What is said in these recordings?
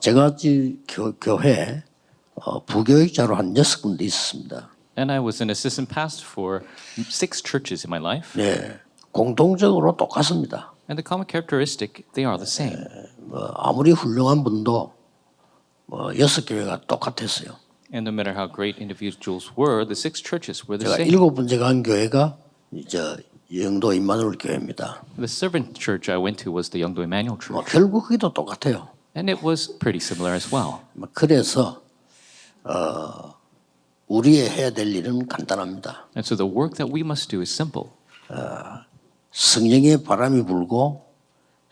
제가 교회 부교육자로 한 6군데 있었습니다. And I was an assistant pastor for 6 churches in my life. 네, 공통적으로 똑같습니다. And the common characteristic, they are the same. 아무리 훌륭한 분도 6교회가 똑같았어요. And no matter how great individuals were, the 6 churches were the 제가 same. 7번째 간 교회가 영도 임마누엘 교회입니다. The servant church I went to was the Yeongdo Emmanuel Church. 결국 그게도 똑같아요. And it was pretty similar as well. 그래서 우리의 해야 될 일은 간단합니다. And so the work that we must do is simple. 성령의 바람이 불고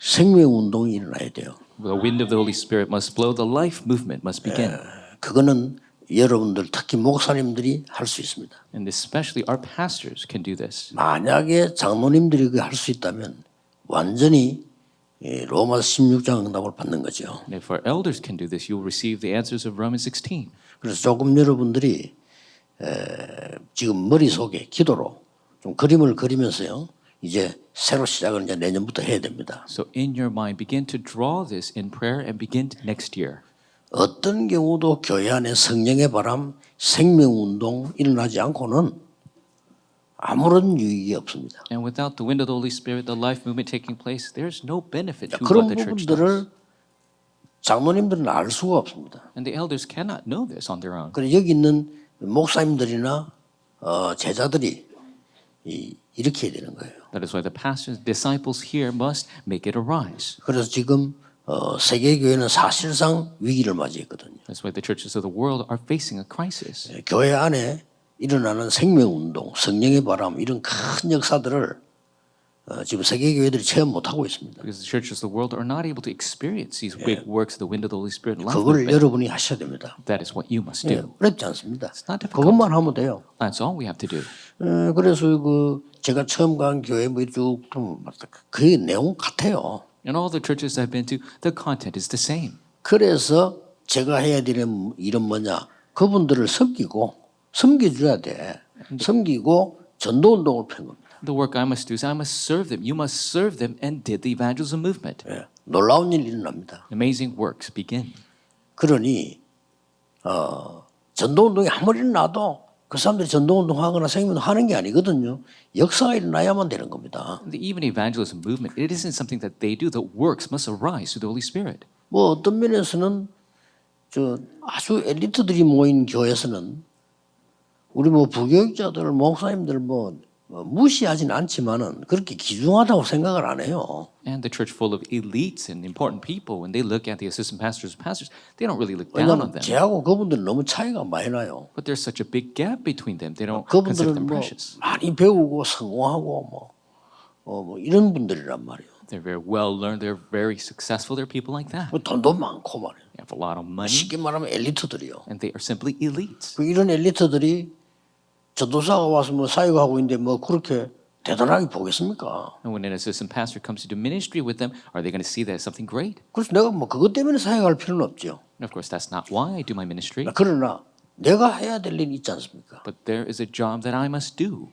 생명운동이 일어나야 돼요. The wind of the Holy Spirit must blow. The life movement must begin. 그거는 여러분들 특히 목사님들이 할 수 있습니다. And especially our pastors can do this. 만약에 장로님들이 그 할 수 있다면 완전히 로마 16장 응답을 받는 거죠. And if our elders can do this, you will receive the answers of Romans 16. 그래서 조금 여러분들이 지금 머릿속에 기도로 좀 그림을 그리면서요. 이제 새로 시작을 이제 내년부터 해야 됩니다. So in your mind, begin to draw this in prayer and begin next year. 어떤 경우도 교회 안에 성령의 바람, 생명운동 일어나지 않고는 아무런 유익이 없습니다. And without the wind of the Holy Spirit, the life movement taking place, there's no benefit to 그런 what the church does. 부분들을 장로님들은 알 수가 없습니다. And the elders cannot know this on their own. 그래서 여기 있는 목사님들이나 제자들이 이렇게 해야 되는 거예요. That is why the pastors, disciples here must make it arise. 그래서 지금 세계 교회는 사실상 위기를 맞이했거든요. That's why the churches of the world are facing a crisis. 교회 안에 일어나는 생명운동, 성령의 바람 이런 큰 역사들을 지금 세계 교회들이 체험 못 하고 있습니다. Because the churches of the world are not able to experience these big works of the wind of the Holy Spirit and life 그걸 movement. 여러분이 하셔야 됩니다. That is what you must do. 어렵지 않습니다. not difficult. 그것만 하면 돼요. That's all we have to do. 그래서 제가 처음 간 교회 그 내용 같아요. In all the churches I've been to, the content is the same. 그래서 제가 해야 되는 일은 뭐냐? 그분들을 섬겨줘야 돼. 섬기고 전도운동을 편 겁니다. The work I must do is I must serve them. You must serve them and did the evangelism movement. 놀라운 일이 일어납니다. Amazing works begin. 그러니 전도운동이 아무리 일어나도 그 사람들이 전도운동하거나 생명운동 하는 게 아니거든요. 역사가 일어나야만 되는 겁니다. Even evangelism movement, it isn't something that they do. The works must arise through the Holy Spirit. 어떤 면에서는 아주 엘리트들이 모인 교회에서는 우리 부교육자들, 목사님들 무시하진 않지만은 그렇게 귀중하다고 생각을 안 해요. And the church full of elites and important people, when they look at the assistant pastors, they don't really look down on 왜냐하면 them. 쟤하고 그분들은 너무 차이가 많이 나요. But there's such a big gap between them. They don't consider 그분들은 them precious. 많이 배우고 성공하고 이런 분들이란 말이에요. They're very well learned. They're very successful. They're people like that. 돈도 많고 말이에요. They have a lot of money, 쉽게 말하면 엘리트들이요. and they are simply elites. 이런 엘리트들이 전도사가 와서 사역하고 있는데 그렇게 대단하게 보겠습니까? And when an assistant pastor comes to do ministry with them, are they going to see that as something great? 그래서 내가 그것 때문에 사역할 필요는 없죠. And of course, that's not why I do my ministry. 그러나 내가 해야 될 일이 있지 않습니까? But there is a job that I must do.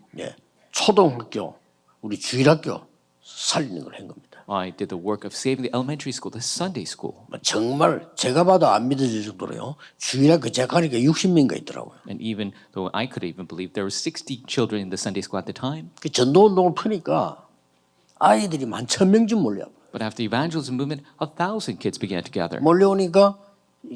초등학교, 우리 주일학교 살리는 걸 한 겁니다. I did the work of saving the elementary school, the Sunday school. 정말 제가 봐도 안 믿어질 정도로요. 주일학교 제가 가니까 60명가 있더라고요. And even though I could even believe there were 60 children in the Sunday school at the time. 그 전도운동을 푸니까 아이들이 한 1,000명쯤 몰려와요. But after the evangelism movement, 1,000 kids began to gather. 몰려오니까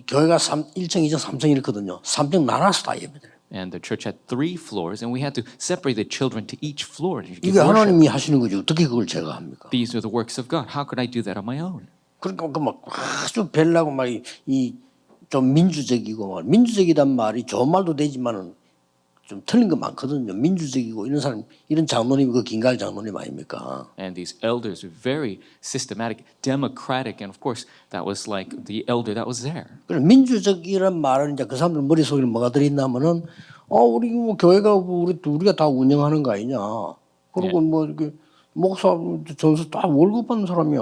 교회가 1층, 2층, 3층 이렇거든요. 3층 나눠서 다 예배드려요. And the church had 3 floors, and we had to separate the children to each floor. To give 이게 worship. 하나님이 하시는 거지 어떻게 그걸 제가 합니까? These are the works of God. How could I do that on my own? 그러니까 아주 별나고 좀 민주적이단 말이 좋은 말도 되지만은 좀 틀린 거 많거든요. 민주적이고 이런 장로님이 김갈 장로님 아닙니까? And these elders are very systematic, democratic, and of course, that was like the elder that was there. 그래 민주적이란 말은 이제 그 사람들 머릿속에 뭐가 들어있냐면은 우리 교회가 우리가 다 운영하는 거 아니냐. 그리고 이렇게 목사 전수 다 월급 받는 사람이야.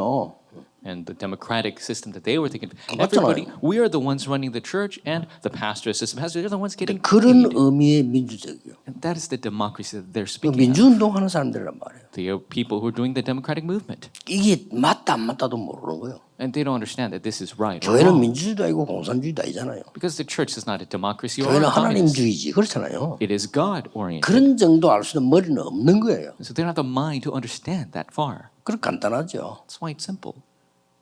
and the democratic system that they were thinking. 맞잖아요. Everybody, we are the ones running the church, and the pastor system has they're the ones getting 그런 paid. 의미의 민주적이요. And that is the democracy that they're 그 speaking of. 민주운동 하는 사람들이란 말이에요. They are people who are doing the democratic movement, 이게 맞다 안 맞다도 모르는 거예요. and they don't understand that this is right or 교회는 wrong. 민주주의도 아니고 공산주의도 아니잖아요. Because the church is not a democracy or 교회는 a communist. 하나님주의지. 그렇잖아요. It is God oriented. 그런 정도 알 수 있는 머리는 없는 거예요. So they don't have the mind to understand that far. 그렇게 간단하죠. That's why it's simple.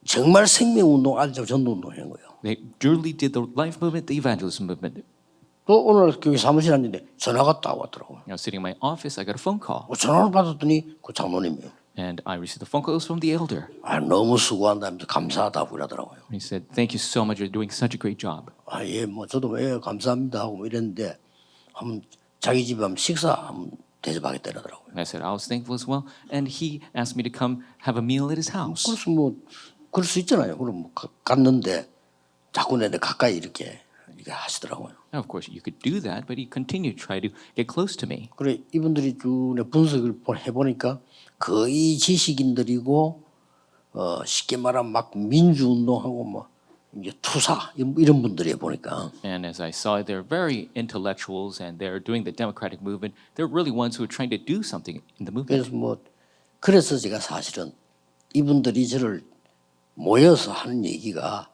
정말 생명운동 아니죠. 전도운동 하는 거예요. They duly did the life movement, the evangelism movement. 또 오늘 교회 사무실 왔는데 전화가 딱 왔더라고요. Sitting in my office, I got a phone call, 전화를 받았더니 그 장로님이에요. and I received the phone calls from the elder. 너무 수고한다면서 감사하다고 이러더라고요. He said, "Thank you so much. You're doing such a great job." 예, 뭐 저도 감사합니다 하고 뭐 이랬는데 한번 자기 집에 한번 식사 한번 대접하겠다 이러더라고요. And I said I was thankful as well, and he asked me to come have a meal at his house. 그래서 뭐 그럴 수 있잖아요. 그럼 뭐 갔는데 자꾸 내 가까이 이렇게 하시더라고요. Now, of course, you could do that, but he continued to try to get close to me. 그래 이분들이 쭉 분석을 해보니까 거의 지식인들이고 쉽게 말하면 막 민주운동하고 뭐 이제 투사 이런 분들이 보니까 And as I saw, they're very intellectuals, and they're doing the democratic movement. They're really ones who are trying to do something in the movement. 그래서 제가 사실은 이분들이 저를 모여서 하는 얘기가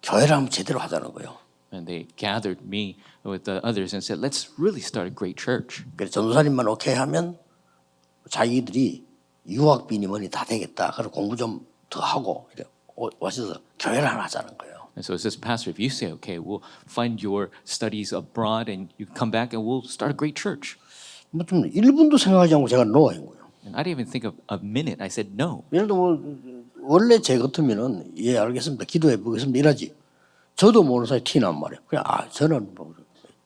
교회라면 제대로 하자는 거예요. And they gathered me with the others and said, "Let's really start a great church." 그래서 전도사님만 오케이 하면 자기들이 유학비니 뭐니 다 되겠다. 그리고 공부 좀 더 하고 이래 와셔서 교회를 하나 하자는 거예요. And so it says, "Pastor, if you say okay, we'll fund your studies abroad, and you come back, and we'll start a great church." 뭐 좀 1분도 생각하지 않고 제가 노한 거예요. And I didn't even think of a minute. I said no. 예를 들어 뭐 원래 제 같으면은 예 알겠습니다. 기도해 보겠습니다. 이러지. 저도 모르는 사이 티난 말이에요. 그냥 저는 뭐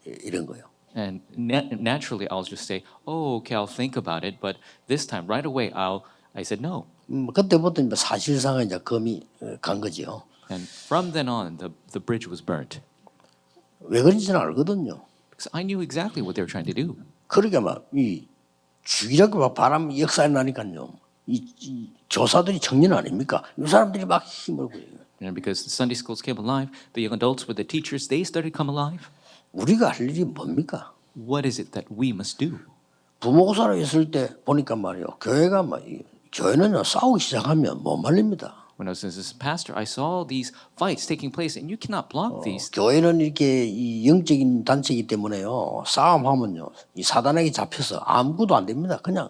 이런 거예요. And naturally, I'll just say, "Oh, okay, I'll think about it." But this time, right away, I said no. 그때부터 이제 사실상 이제 검이 간 거지요. And from then on, the bridge was burnt. 왜 그런지는 알거든요. Because I knew exactly what they were trying to do. 그러니까 막이 주일학교 막 바람 역사에 나니까요. 이 교사들이 청년 아닙니까? 이 사람들이 막 힘을 보여요. And because the Sunday schools came alive, the young adults with the teachers, they started to come alive. 우리가 할 일이 뭡니까? What is it that we must do? 부목사로 있을 때 보니까 말이요. 교회가 교회는요 싸우기 시작하면 못 말립니다. When I was as a pastor, I saw these fights taking place, and you cannot block these. 교회는 이렇게 이 영적인 단체이기 때문에요. 싸움하면요 이 사단에게 잡혀서 아무것도 안 됩니다. 그냥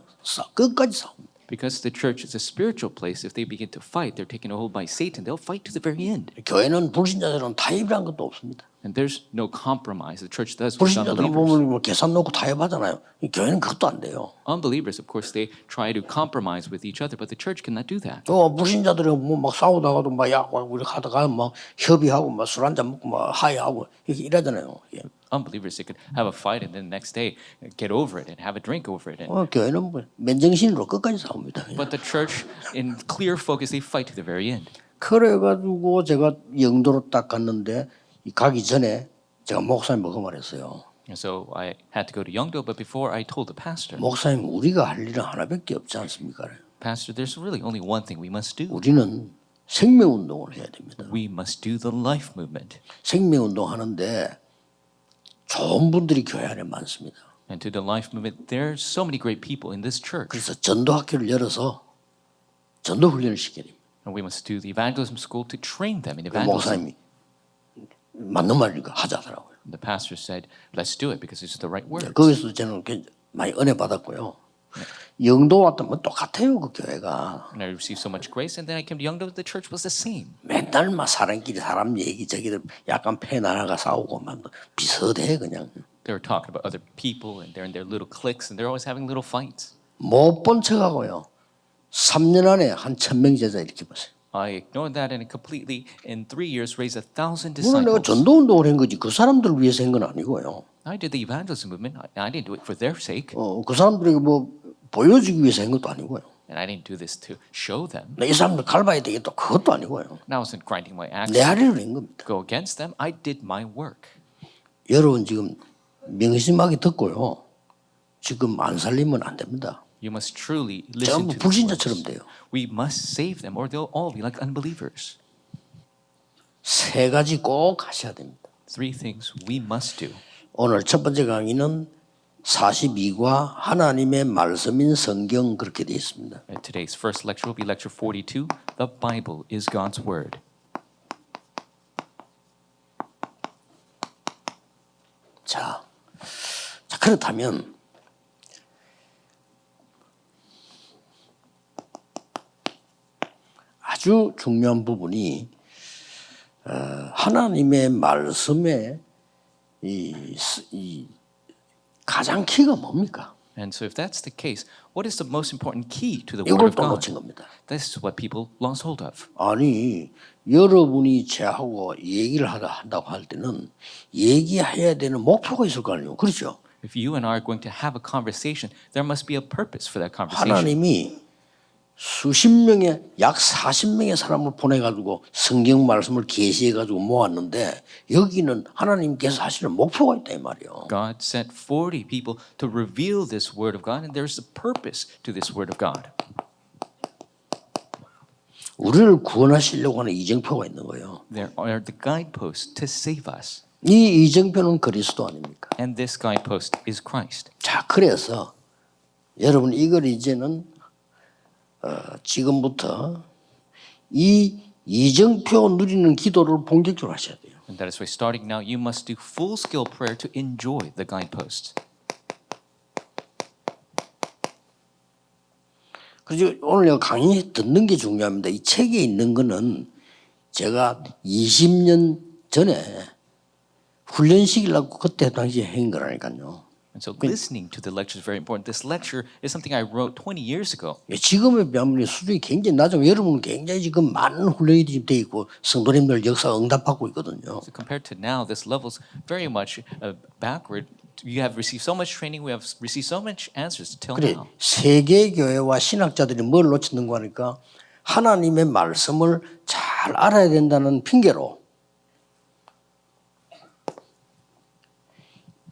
끝까지 싸움. Because the church is a spiritual place, if they begin to fight, they're taken hold by Satan. They'll fight to the very end. 교회는 불신자들은 타협이란 것도 없습니다. And there's no compromise. The church does with 불신자들은 unbelievers. 보면 뭐 계산 놓고 타협하잖아요. 이 교회는 그것도 안 돼요. Unbelievers, of course, they try to compromise with each other, but the church cannot do that. 또 불신자들은 뭐 막 싸우다가도 막 약하고 이렇게 하다가 막 협의하고 막 술 한잔 먹고 막 하야하고 이렇게 이러잖아요. 예. Unbelievers, they could have a fight and then the next day get over it and have a drink over it. And, 교회는 뭐 맨정신으로 끝까지 싸웁니다. but the church, in clear focus, they fight to the very end. 그래가지고 제가 영도로 딱 갔는데 가기 전에 제가 목사님하고 말했어요. And so I had to go to Yeongdo, but before I told the pastor, 목사님 우리가 할 일은 하나밖에 없지 않습니까? Pastor, there's really only one thing we must do. 우리는 생명운동을 해야 됩니다. We must do the life movement. 생명운동 하는데 좋은 분들이 교회 안에 많습니다. And to the life movement, there's so many great people in this church. 그래서 전도학교를 열어서 전도 훈련을 시켜야 됩니다. And we must do the evangelism school to train them in evangelism. 목사님이 맞는 말이니까 하자더라고요. The pastor said, "Let's do it because it's the right words." 거기서 저는 많이 은혜 받았고요. 영도 왔다면 똑같아요 그 교회가. And I received so much grace. And then I came to Yeongdo, the church was the same. 맨날 막 사람끼리 사람 얘기 저기들 약간 팬 하나가 싸우고 막 비슷해 그냥. They were talking about other people, and they're in their little cliques, and they're always having little fights. 못 본 척하고요. 3년 안에 한 1,000명 제자 이렇게 봤어요. I ignored that and completely, in 3 years, raised 1,000 물론 내가 disciples. 전도운동을 한 거지 그 사람들을 위해서 한 건 아니고요. I did the evangelism movement. I didn't do it for their sake. 그 사람들에게 뭐 보여주기 위해서 한 것도 아니고요. And I didn't do this to show them. 이 사람들 갈봐야 되겠다 그것도 아니고요. And I wasn't grinding my axe 내 할 일을 한 겁니다. to go against them. I did my work. 여러분 지금 명심하게 듣고요. 지금 안 살리면 안 됩니다. You must truly listen 전부 to these 불신자처럼 words. 돼요. We must save them or they'll all be like unbelievers. 세 가지 꼭 하셔야 됩니다. Three things we must do. 오늘 첫 번째 강의는 42과 하나님의 말씀인 성경 그렇게 되어 있습니다. Today's first lecture will be lecture 42. The Bible is God's word. 자, 그렇다면 아주 중요한 부분이 하나님의 말씀의 이 가장 키가 뭡니까? And so if that's the case, what is the most important key to the word 이걸 of 또 God? 놓친 겁니다. This is what people lost hold of. 아니 여러분이 저하고 얘기를 한다고 할 때는 얘기해야 되는 목표가 있을 거 아니에요. 그렇죠? If you and I are going to have a conversation, there must be a purpose for that conversation. 하나님이 수십 명의 약 40명의 사람을 보내가지고 성경 말씀을 계시해가지고 모았는데 여기는 하나님께서 하시는 목표가 있다 이 말이에요. God sent 40 people to reveal this word of God, and there's a purpose to this word of God. 우리를 구원하시려고 하는 이정표가 있는 거예요. There are the guideposts to save us, 이 이정표는 그리스도 아닙니까? and this guidepost is Christ. 자, 그래서 여러분 이걸 이제는 지금부터 이 이정표 누리는 기도를 본격적으로 하셔야 돼요. And that is why starting now, you must do full-scale prayer to enjoy the guideposts. 그래서 오늘 강의 듣는 게 중요합니다. 이 책에 있는 거는 제가 20년 전에 훈련시키려고 그때 당시에 한 거라니까요. And so listening to the lecture is very important. This lecture is something I wrote 20 years ago. 지금에 비하면 수준이 굉장히 낮아요. 여러분은 굉장히 지금 많은 훈련이 돼 있고 성도님들 역사 응답받고 있거든요. So compared to now, this level's very much backward. You have received so much training. We have received so much answers till 그래 now. 세계 교회와 신학자들이 뭘 놓치는가 하니까 하나님의 말씀을 잘 알아야 된다는 핑계로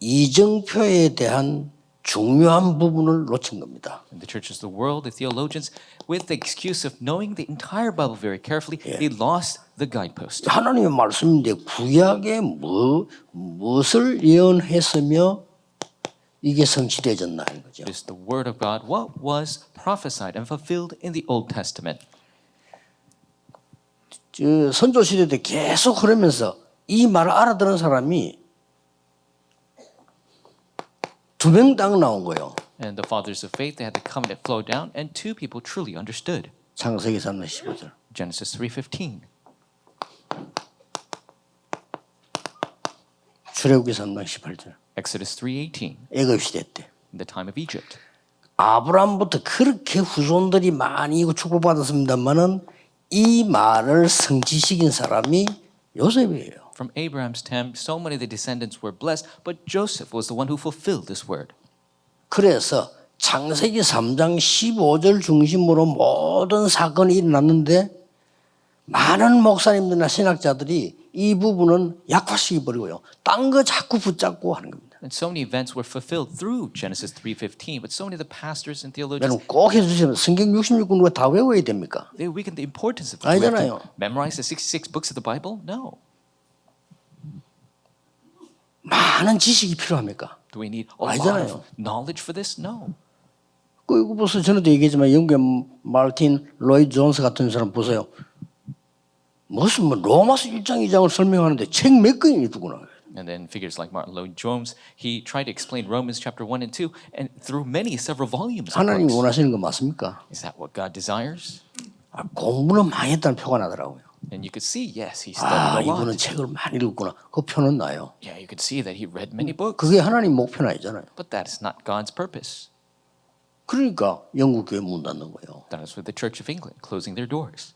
이정표에 대한 중요한 부분을 놓친 겁니다. And the churches, the world, the theologians, with the excuse of knowing the entire Bible very carefully, they lost the guidepost. 하나님의 말씀인데 구약에 무엇을 예언했으며 이게 성취되어졌나 하는 거죠. It is the word of God. What was prophesied and fulfilled in the Old Testament? 저 선조 시대 때 계속 흐르면서 이 말을 알아들은 사람이 두 명 딱 나온 거예요. And the fathers of faith, they had the covenant flow down, and two people truly understood. 창세기 3장 15절. Genesis 3:15, 출애굽기 3장 18절. Exodus 3:18, 애굽 시대 때. in the time of Egypt. 아브라함부터 그렇게 후손들이 많이 축복받았습니다만은 이 말을 성취시킨 사람이 요셉이에요. From Abraham's time, so many of the descendants were blessed, but Joseph was the one who fulfilled this word. 그래서 창세기 3장 15절 중심으로 모든 사건이 일어났는데 많은 목사님들이나 신학자들이 이 부분은 약화시켜 버리고요. 딴 거 자꾸 붙잡고 하는 겁니다. And so many events were fulfilled through Genesis 3:15, but so many of the pastors and theologians, 여러분 꼭 해주시면 성경 66권을 다 외워야 됩니까? they weakened the importance of it. Do we have 아니잖아요. to memorize the 66 books of the Bible? No. 많은 지식이 필요합니까? Do we need a lot 아니잖아요. of knowledge for this? No. 이거 보세요. 전에도 얘기했지만 영국의 마르틴 로이드 존스 같은 사람 보세요. 무슨 로마서 1장 2장을 설명하는데 책 몇 권이 두구나. And then figures like Martin Lloyd-Jones, he tried to explain Romans chapter 1 and 2, and through several volumes of 하나님 books. 원하시는 거 맞습니까? Is that what God desires? 공부는 많이 했다는 표가 나더라고요. And you could see, yes, he 아, studied a 이분은 lot. 책을 많이 읽었구나. 그 표는 나요. Yeah, you could see that he read many books. 그게 하나님 목표는 아니잖아요. But that is not God's purpose. 그러니까 영국 교회 문 닫는 거예요. That is with the Church of England closing their doors.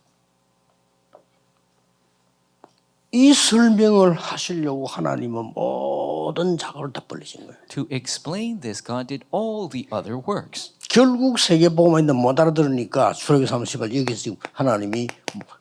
이 설명을 하시려고 하나님은 모든 작업을 다 벌리신 거예요. To explain this, God did all the other works. 결국 세계복음화인데 못 알아들으니까 출애굽기 30절 여기서 지금 하나님이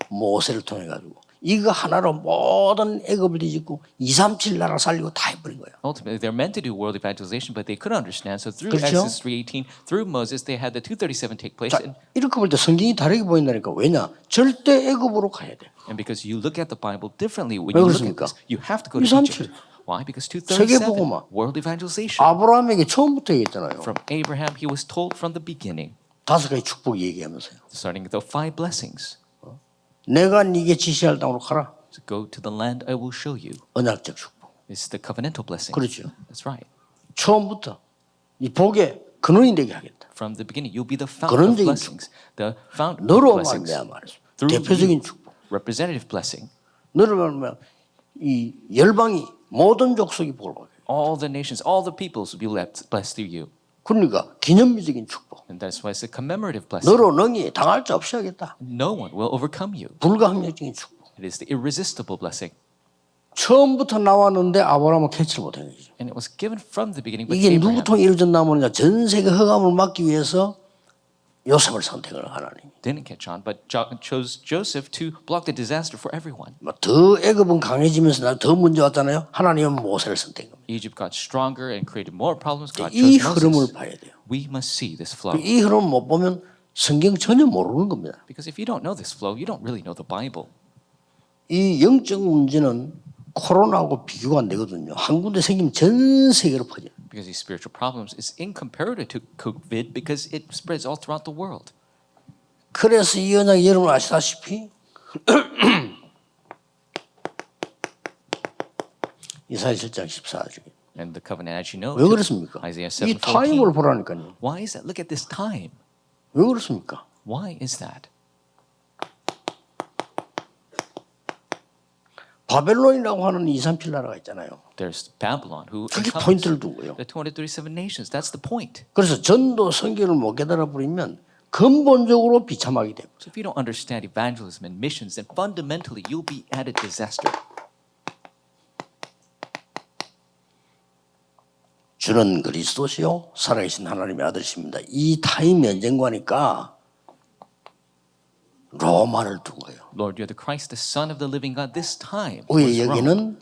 모세를 통해 가지고 이거 하나로 모든 애굽을 뒤집고 237 나라 살리고 다 해버린 거예요. Ultimately, they're meant to do world evangelization, but they couldn't understand. So through 그렇죠? Exodus 3:18, through Moses, they had the 237 take place. 자, 이렇게 볼 때 성경이 다르게 보인다니까. 왜냐? 절대 애굽으로 가야 돼. And because you look at the Bible differently when 왜 you look at 그렇습니까? this, you have to go to 237. Egypt. Why? Because 세계복음화. 237, world evangelization. 아브라함에게 처음부터 얘기했잖아요. From Abraham, he was told from the beginning, 5가지 축복 얘기하면서요. starting with the 5 blessings. 내가 네게 지시할 땅으로 가라. So go to the land I will show you. 언약적 축복. It's the covenantal blessing. 그렇죠. That's right. 처음부터 이 복의 근원이 되게 하겠다. From the beginning, you'll be the fount of 근원적인 blessings. The fount of 너로 blessings. 말미암아 말했어. Through 대표적인 you, 축복. representative blessing. 너로 말미암아 이 열방이 모든 족속이 복을 받게. All the nations, all the peoples will be blessed through you. 그러니까 기념비적인 축복. And that's why it's a commemorative blessing. 너로 능히 당할 자 없이 하겠다. No one will overcome you. 불가항력적인 축복. It is the irresistible blessing. 처음부터 나왔는데 아브라함은 캐치를 못한 거죠. And it was given from the beginning, but 이게 Abraham. 누구 통해 이루어졌나면 전 세계 허감을 막기 위해서 요셉을 선택을 하나님. Didn't catch on, but chose Joseph to block the disaster for everyone. 더 애굽은 강해지면서 더 문제 왔잖아요. 하나님은 모세를 선택한 겁니다. Egypt got stronger and created more problems. God 이 chose 흐름을 Moses. 봐야 돼요. We must see this flow. 이 흐름 못 보면 성경 전혀 모르는 겁니다. Because if you don't know this flow, you don't really know the Bible. 이 영적 문제는 코로나하고 비교가 안 되거든요. 한 군데 생기면 전 세계로 퍼져요. Because these spiritual problems is incomparative to COVID because it spreads all throughout the world. 그래서 이 언약이 여러분 아시다시피 이사야 7장 14절. And the covenant, as you know, 왜 그렇습니까? Isaiah 이 타임을 7:14. 보라니까요. Why is that? Look at this time. 왜 그렇습니까? Why is that? 바벨론이라고 하는 237 나라가 있잖아요. There's Babylon, who 그게 encompasses 포인트를 둔 거예요. the 237 nations. That's the point. 그래서 전도 선교를 못 깨달아 버리면 근본적으로 비참하게 됩니다. So if you don't understand evangelism and missions, then fundamentally you'll be at a disaster. 주는 그리스도시요 살아계신 하나님의 아들이십니다. 이 타임 연쟁과니까 로마를 둔 거예요. Lord, you're the Christ, the Son of the living God. This time 위에 was Rome, 여기는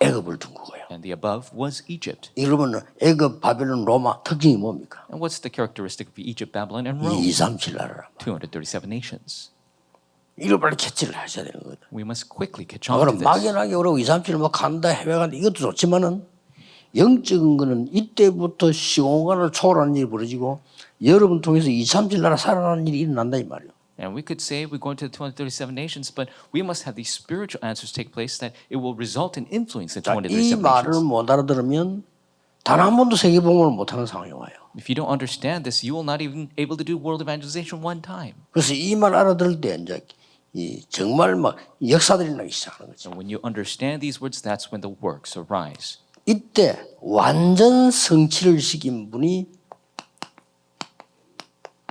애굽을 둔 거예요. and the above was Egypt. 여러분 애굽, 바벨론, 로마 특징이 뭡니까? And what's the characteristic of Egypt, Babylon, and 이 Rome? 237 나라란 말이에요. 237 nations. 이걸 빨리 캐치를 하셔야 되는 거예요. We must quickly catch on to 그럼 this. 막연하게 그러고 237 뭐 간다 해외 간다 이것도 좋지만은 영적인 거는 이때부터 시공간을 초월하는 일이 벌어지고 여러분 통해서 237 나라 살아나는 일이 일어난다 이 말이에요. And we could say we're going to the 237 nations, but we must have these spiritual answers take place that it will result in influence in 자, 이 237 말을 nations. 못 알아들으면 단 한 번도 세계복음을 못하는 상황이 와요. If you don't understand this, you will not even able to do world evangelization one time. 그래서 이 말 알아들을 때 이제 이 정말 막 역사들이 나기 시작하는 거죠. And when you understand these words, that's when the works arise. 이때 완전 성취를 시킨 분이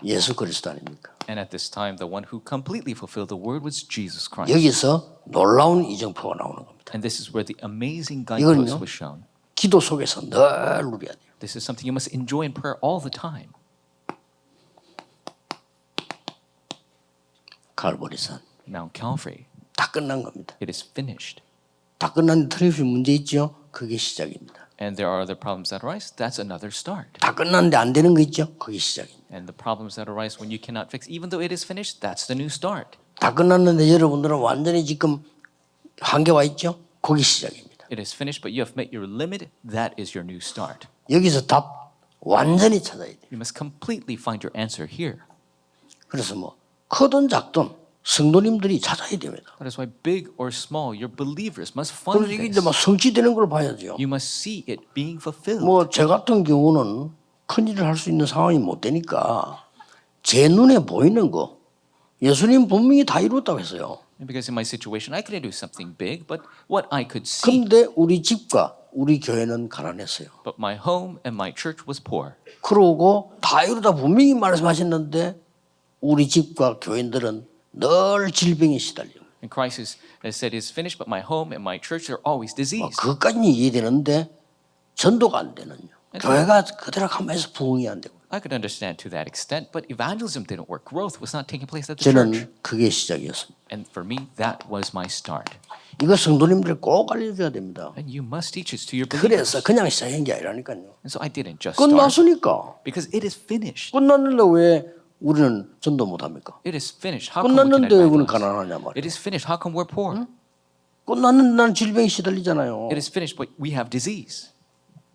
예수 그리스도 아닙니까? And at this time, the one who completely fulfilled the word was Jesus Christ. 여기서 놀라운 이정표가 나오는 겁니다. And this is where the amazing guidepost 이거는요? was shown. 기도 속에서 늘 누려야 돼요. This is something you must enjoy in prayer all the time. 갈보리산 Mount Calvary, 다 끝난 겁니다. it is finished. 다 끝난 트래픽 문제 있죠? 그게 시작입니다. And there are other problems that arise. That's another start. 다 끝났는데 안 되는 거 있죠? 그게 시작입니다. And the problems that arise when you cannot fix, even though it is finished, that's the new start. 다 끝났는데 여러분들은 완전히 지금 한계 와 있죠? 그게 시작입니다. It is finished, but you have met your limit. That is your new start. 여기서 답 완전히 찾아야 돼요. You must completely find your answer here. 그래서 뭐 크든 작든 성도님들이 찾아야 됩니다. That is why, big or small, your believers must 그래서 find 이게 this. 이제 막 성취되는 걸 봐야죠. You must see it being fulfilled. 뭐 제 같은 경우는 큰 일을 할 수 있는 상황이 못 되니까 제 눈에 보이는 거 예수님 분명히 다 이뤘다고 했어요. Because in my situation, I couldn't do something big, but what I could see. 근데 우리 집과 우리 교회는 가난했어요. But my home and my church was poor. 그러고 다 이루다 분명히 말씀하셨는데 우리 집과 교인들은 늘 질병에 시달려요. And Christ has said it's finished, but my home and my church are always diseased. 그것까지는 이해되는데 전도가 안 되는요. 교회가 그대로 가만히 있어 부흥이 안 되고. I could understand to that extent, but evangelism didn't work. Growth was not taking place at the church. 저는 그게 시작이었습니다. And for me, that was my start. 이거 성도님들 꼭 알려줘야 됩니다. And you must teach this to your believers. 그래서 그냥 시작한 게 아니라니까요. And so I didn't just start 끝났으니까. because it is finished. 끝났는데 왜 우리는 전도 못합니까? It is finished. How come we 끝났는데 can 왜 우리는 evangelize? 가난하냐 말이에요. It is finished. How come we're poor? 끝났는데 난 질병에 시달리잖아요. It is finished, but we have disease.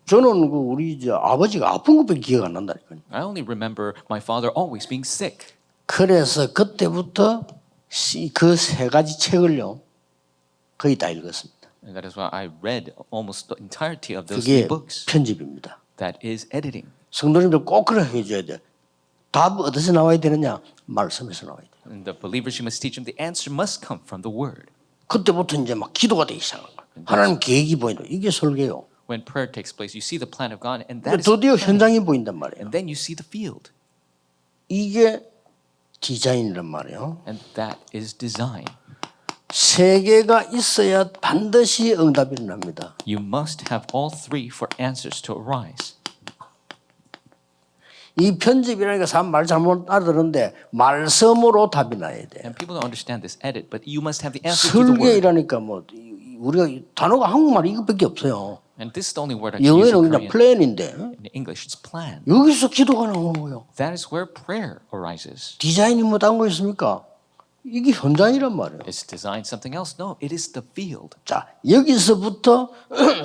저는 그 우리 이제 아버지가 아픈 것밖에 기억 안 난다니까요. I only remember my father always being sick. 그래서 그때부터 그 세 가지 책을요 거의 다 읽었습니다. And that is why I read almost the entirety of those 그게 three books. 편집입니다. That is editing. 성도님들 꼭 그렇게 해줘야 돼요. 답 어디서 나와야 되느냐? 말씀에서 나와야 돼요. And the believers, you must teach them the answer must come from the word. 그때부터 이제 막 기도가 되기 시작하는 거예요. 하나님 계획이 보인다. 이게 설계요. When prayer takes place, you see the plan of God, and that is 드디어 현장이 보인단 말이에요. and then you see the field. 이게 디자인이란 말이에요. And that is design. 세 개가 있어야 반드시 응답이 일어납니다. You must have all three for answers to arise. 이 편집이라니까 사람 말 잘못 알아들었는데 말씀으로 답이 나야 돼. And people don't understand this edit, but you must have the answer to the word. 설계이라니까 뭐 우리가 단어가 한국말 이것밖에 없어요. And this is the only word I can use 영어에는 in 그냥 Korean. 플랜인데 In English, it's plan. 여기서 기도가 나오는 거예요. That is where prayer arises. 디자인이 뭐 다른 거 있습니까? 이게 현장이란 말이에요. Is design something else? No, it is the field. 자, 여기서부터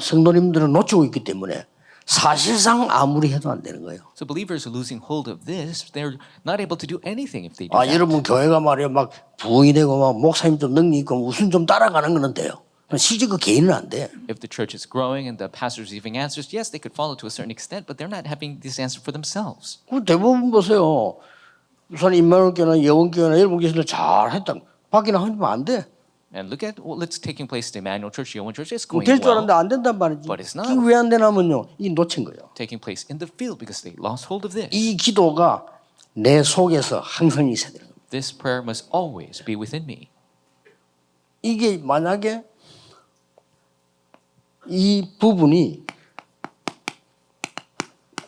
성도님들은 놓치고 있기 때문에 사실상 아무리 해도 안 되는 거예요. So believers are losing hold of this. They're not able to do anything if they do 아, that. 여러분 교회가 말이에요, 막 부흥이 되고 막 목사님 좀 능력 있고 무슨 좀 따라가는 거는 돼요. 실제 그 개인은 안 돼. If the church is growing and the pastor is receiving answers, yes, they could follow to a certain extent, but they're not having this answer for themselves. 그 대부분 보세요. 우선 임마누엘교회나 예원교회나 여러분 교회들 잘했다. 밖에는 하면 안 돼. And look at what's taking place at Emmanuel Church, Yeowon Church. It's going 될 줄 well. 알았는데 안 된단 말이지. But it's not. 이게 왜 안 되냐면요, 이 놓친 거예요. Taking place in the field because they lost hold of this. 이 기도가 내 속에서 항상 있어야 되는 겁니다. This prayer must always be within me. 이게 만약에 이 부분이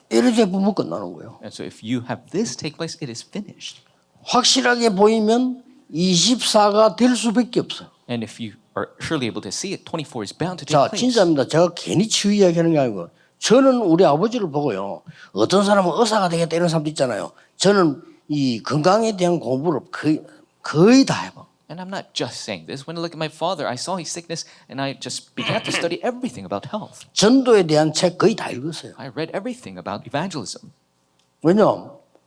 이렇게 보면 끝나는 거예요. And so if you have this take place, it is finished. 확실하게 보이면 24가 될 수밖에 없어. And if you are surely able to see it, 24 is bound to take 자, place. 진짜입니다. 제가 괜히 치유 이야기하는 게 아니고 저는 우리 아버지를 보고요. 어떤 사람은 의사가 되겠다 이런 사람도 있잖아요. 저는 이 건강에 대한 공부를 거의 다 해봐. And I'm not just saying this. When I look at my father, I saw his sickness and I just began to study everything about health. 전도에 대한 책 거의 다 읽었어요. I read everything about evangelism. 왜냐?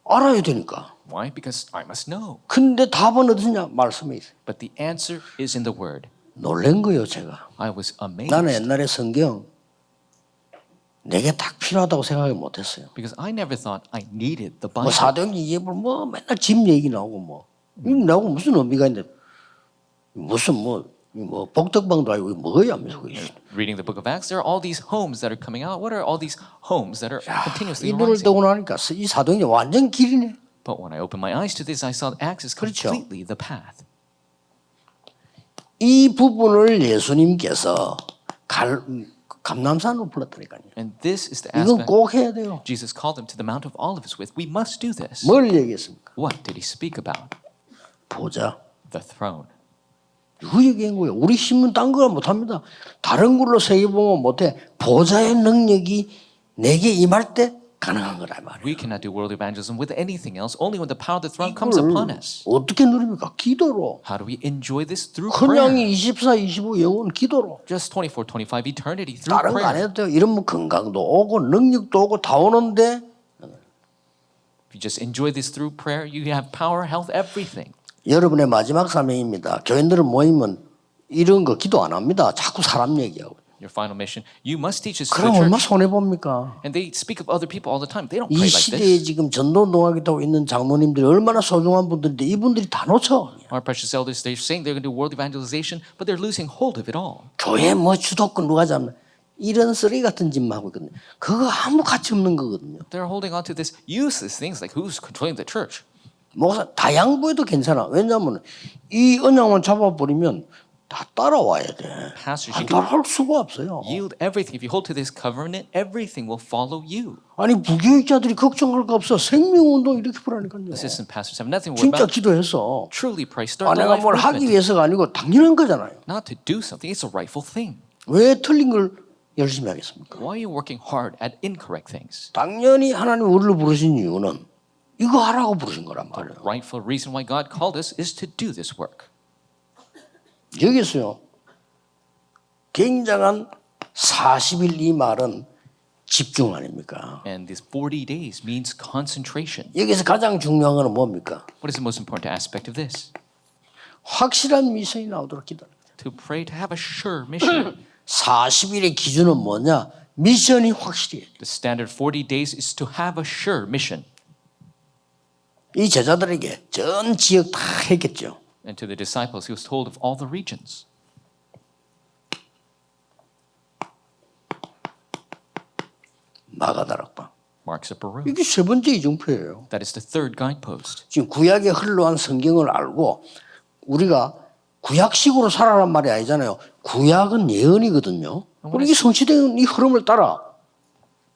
알아야 되니까. Why? Because I must know. 근데 답은 어디냐? 말씀에 있어요. But the answer is in the word. 놀란 거예요, 제가. I was amazed 나는 옛날에 성경 내게 딱 필요하다고 생각을 못했어요. because I never thought I needed the 뭐 Bible. 사도행전 예불 뭐 맨날 집 얘기 나오고 뭐 이거 나오고 무슨 의미가 있는데 무슨 뭐 복덕방도 아니고 이게 뭐야 하면서 Reading the book of Acts, there are all these homes that are coming out. What are all these homes that are continuously 이 눈을 arising? 뜨고 나니까 이 사도행전 완전 길이네. But when I opened my eyes to this, I saw that Acts is 그렇죠. completely the path. 이 부분을 예수님께서 감람산으로 불렀다니까요. And this is the 이건 aspect 꼭 해야 돼요. Jesus called them to the Mount of Olives with. We must do this. 뭘 얘기했습니까? What did he speak about? 보자. The throne. 그 얘기한 거예요. 우리 힘은 딴 거라 못합니다. 다른 걸로 세계보면 못해. 보좌의 능력이 내게 임할 때 가능한 거라 말이에요. We cannot do world evangelism with anything else. Only when the power of the throne comes upon us. 어떻게 누립니까? 기도로. How do we enjoy this? Through 그냥 prayer. 24, 25 영혼 기도로. Just 24, 25 eternity through 다른 거 안 prayer. 해도 돼요. 이러면 건강도 오고 능력도 오고 다 오는데 If you just enjoy this through prayer, you have power, health, everything. 여러분의 마지막 사명입니다. 교인들은 모이면 이런 거 기도 안 합니다. 자꾸 사람 얘기하고. Your final mission, you must teach this to 그럼 the 얼마나 church. 손해봅니까? And they speak of other people all the time. They don't 이 pray like 시대에 this. 지금 전도운동하겠다고 있는 장로님들이 얼마나 소중한 분들인데 이분들이 다 놓쳐. Our precious elders, they're saying they're going to do world evangelization, but they're losing hold of it all. 교회 뭐 주도권 누가 잡나. 이런 쓰레기 같은 짓만 하고 있거든요. 그거 아무 가치 없는 거거든요. They're holding on to this useless things like who's controlling the church. 목사 다 양보해도 괜찮아. 왜냐하면 이 언약만 잡아버리면 다 따라와야 돼. Pastors, you 따라할 수가 없어요. yield everything. If you hold to this covenant, everything will follow you. 아니 부교육자들이 걱정할 거 없어. 생명운동 이렇게 보라니까요. Assistant pastors have nothing to worry 진짜 about. 기도해서 Truly pray. Start the 내가 life 뭘 하기 movement. 위해서가 아니고 당연한 거잖아요. Not to do something. It's a rightful thing. 왜 틀린 걸 열심히 하겠습니까? Why are you working hard at incorrect things? 당연히 하나님 우리를 부르신 이유는 이거 하라고 부르신 거란 말이에요. Rightful reason why God called us is to do this work. 여기서요. 굉장한 40일 이 말은 집중 아닙니까? And this 40 days means concentration. 여기서 가장 중요한 건 뭡니까? What is the most important aspect of this? 확실한 미션이 나오도록 기도합니다. To pray, to have a sure mission. 40일의 기준은 뭐냐? 미션이 확실해야 돼. The standard 40 days is to have a sure mission. 이 제자들에게 전 지역 다 했겠죠. And to the disciples, he was told of all the regions. 마가다락방. Mark's Upper Room. 이게 세 번째 이정표예요. That is the third guidepost. 지금 구약에 흘러간 성경을 알고 우리가 구약식으로 살아란 말이 아니잖아요. 구약은 예언이거든요. 우리 이 성취된 이 흐름을 따라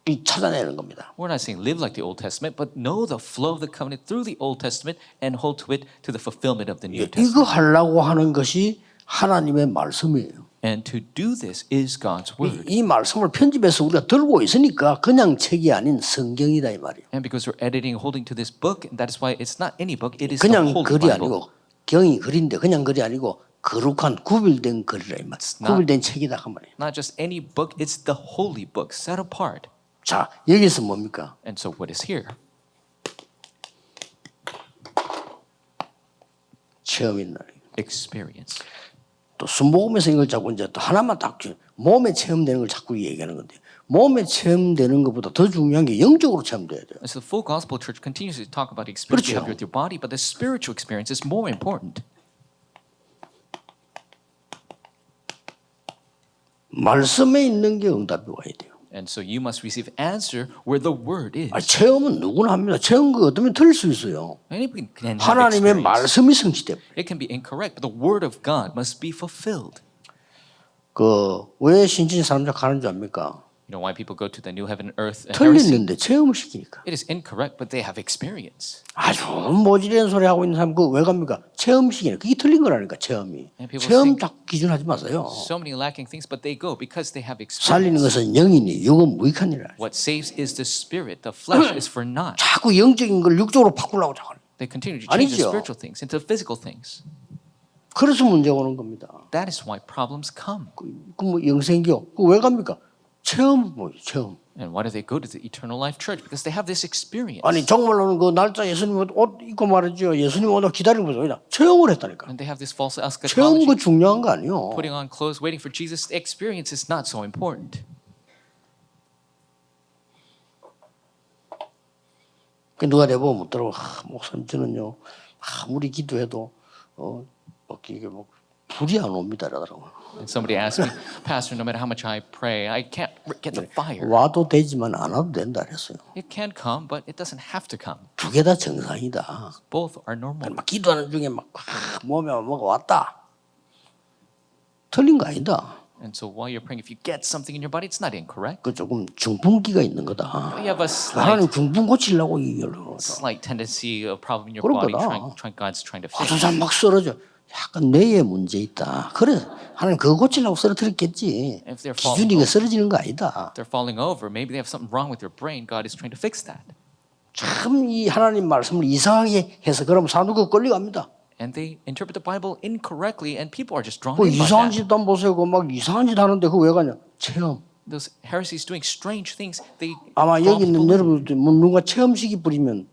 이 찾아내는 겁니다. We're not saying live like the Old Testament, but know the flow of the covenant through the Old Testament and hold to it to the fulfillment of the New Testament. 이거 하려고 하는 것이 하나님의 말씀이에요. And to do this is God's word. 이 말씀을 편집해서 우리가 들고 있으니까 그냥 책이 아닌 성경이다 이 말이에요. And because we're editing and holding to this book, and that is why it's not any book, it is the 그냥 Holy 글이 Bible. 아니고 경이 글인데 그냥 글이 아니고 거룩한 구별된 글이라 이 말. 구별된 책이다 그 말이에요. Not just any book, it's the holy book, set apart. 자 여기서 뭡니까? And so what is here? 체험인 날. Experience. 또 순복음에서 이걸 자꾸 이제 또 하나만 딱 몸에 체험되는 걸 자꾸 얘기하는 건데 몸에 체험되는 것보다 더 중요한 게 영적으로 체험돼야 돼요. So the full gospel church continues to talk about the experience you 그렇죠. have with your body, but the spiritual experience is more important. 말씀에 있는 게 응답이 와야 돼요. And so you must receive answer where the word is. 체험은 누구나 합니다. 체험 그 어쩌면 틀릴 수 있어요. Anyone can have 하나님의 experience. 말씀이 성취돼. It can be incorrect, but the word of God must be fulfilled. 왜 신진 사람들 가는 줄 압니까? You know why people go to the new heaven and earth and heresy? 틀리는데 체험을 시키니까. It is incorrect, but they have experience. 아주 모질이는 소리 하고 있는 사람 그거 왜 갑니까? 체험 시키네. 그게 틀린 거라니까 체험이. And people 체험 think- 자꾸 기준하지 마세요. So many lacking things, but they go because they have 살리는 experience. 것은 영이니 육은 무익한 일이라. What saves is the spirit. The flesh is for naught. 자꾸 영적인 걸 육적으로 바꾸려고 자꾸. They continue to change the 아니죠. spiritual things into physical things. 그래서 문제가 오는 겁니다. That is why problems come. 뭐 영생교 왜 갑니까? 체험 체험. And why do they go to the eternal life church? Because they have this experience. 아니 정말로는 그 날짜 예수님 옷 입고 말이죠. 예수님 오늘 기다리는 거죠. 그냥 체험을 했다니까. And they have this false 체험 eschatology. 그 중요한 거 아니요. Putting on clothes, waiting for Jesus. The experience is not so important. 누가 내보고 묻더라고. 목사님 저는요 아무리 기도해도 이게 뭐 불이 안 옵니다. 그러더라고. And somebody asked me, Pastor, no matter how much I pray, I can't get the fire. 와도 되지만 안 와도 된다 그랬어요. It can come, but it doesn't have to come. 두 개 다 정상이다. Both are normal. 막 기도하는 중에 막 몸에 뭐가 왔다. 틀린 거 아니다. And so while you're praying, if you get something in your body, it's not incorrect. 그 조금 중풍기가 있는 거다. But you have a 하나님 slight, 중풍 고치려고 이걸로. slight tendency, a problem in your 그런 body, 거다. God's trying to 어떤 fix. 사람 막 쓰러져. 약간 뇌에 문제 있다. 그래 하나님 그거 고치려고 쓰러뜨렸겠지. If they're 기준이 그 쓰러지는 거 아니다. They're falling over. Maybe they have something wrong with their brain. God is trying to fix that. 참 이 하나님 말씀을 이상하게 해서 그러면 사람들 그거 끌려갑니다. And they interpret the Bible incorrectly, and people are just drawn 그 in by 이상한 that. 짓도 안 보세요. 그막 이상한 짓 하는데 그거 왜 가냐? 체험. Those heresies doing strange things, they 아마 draw 여기 있는 people in 여러분들 뭐 누가 체험식이 부리면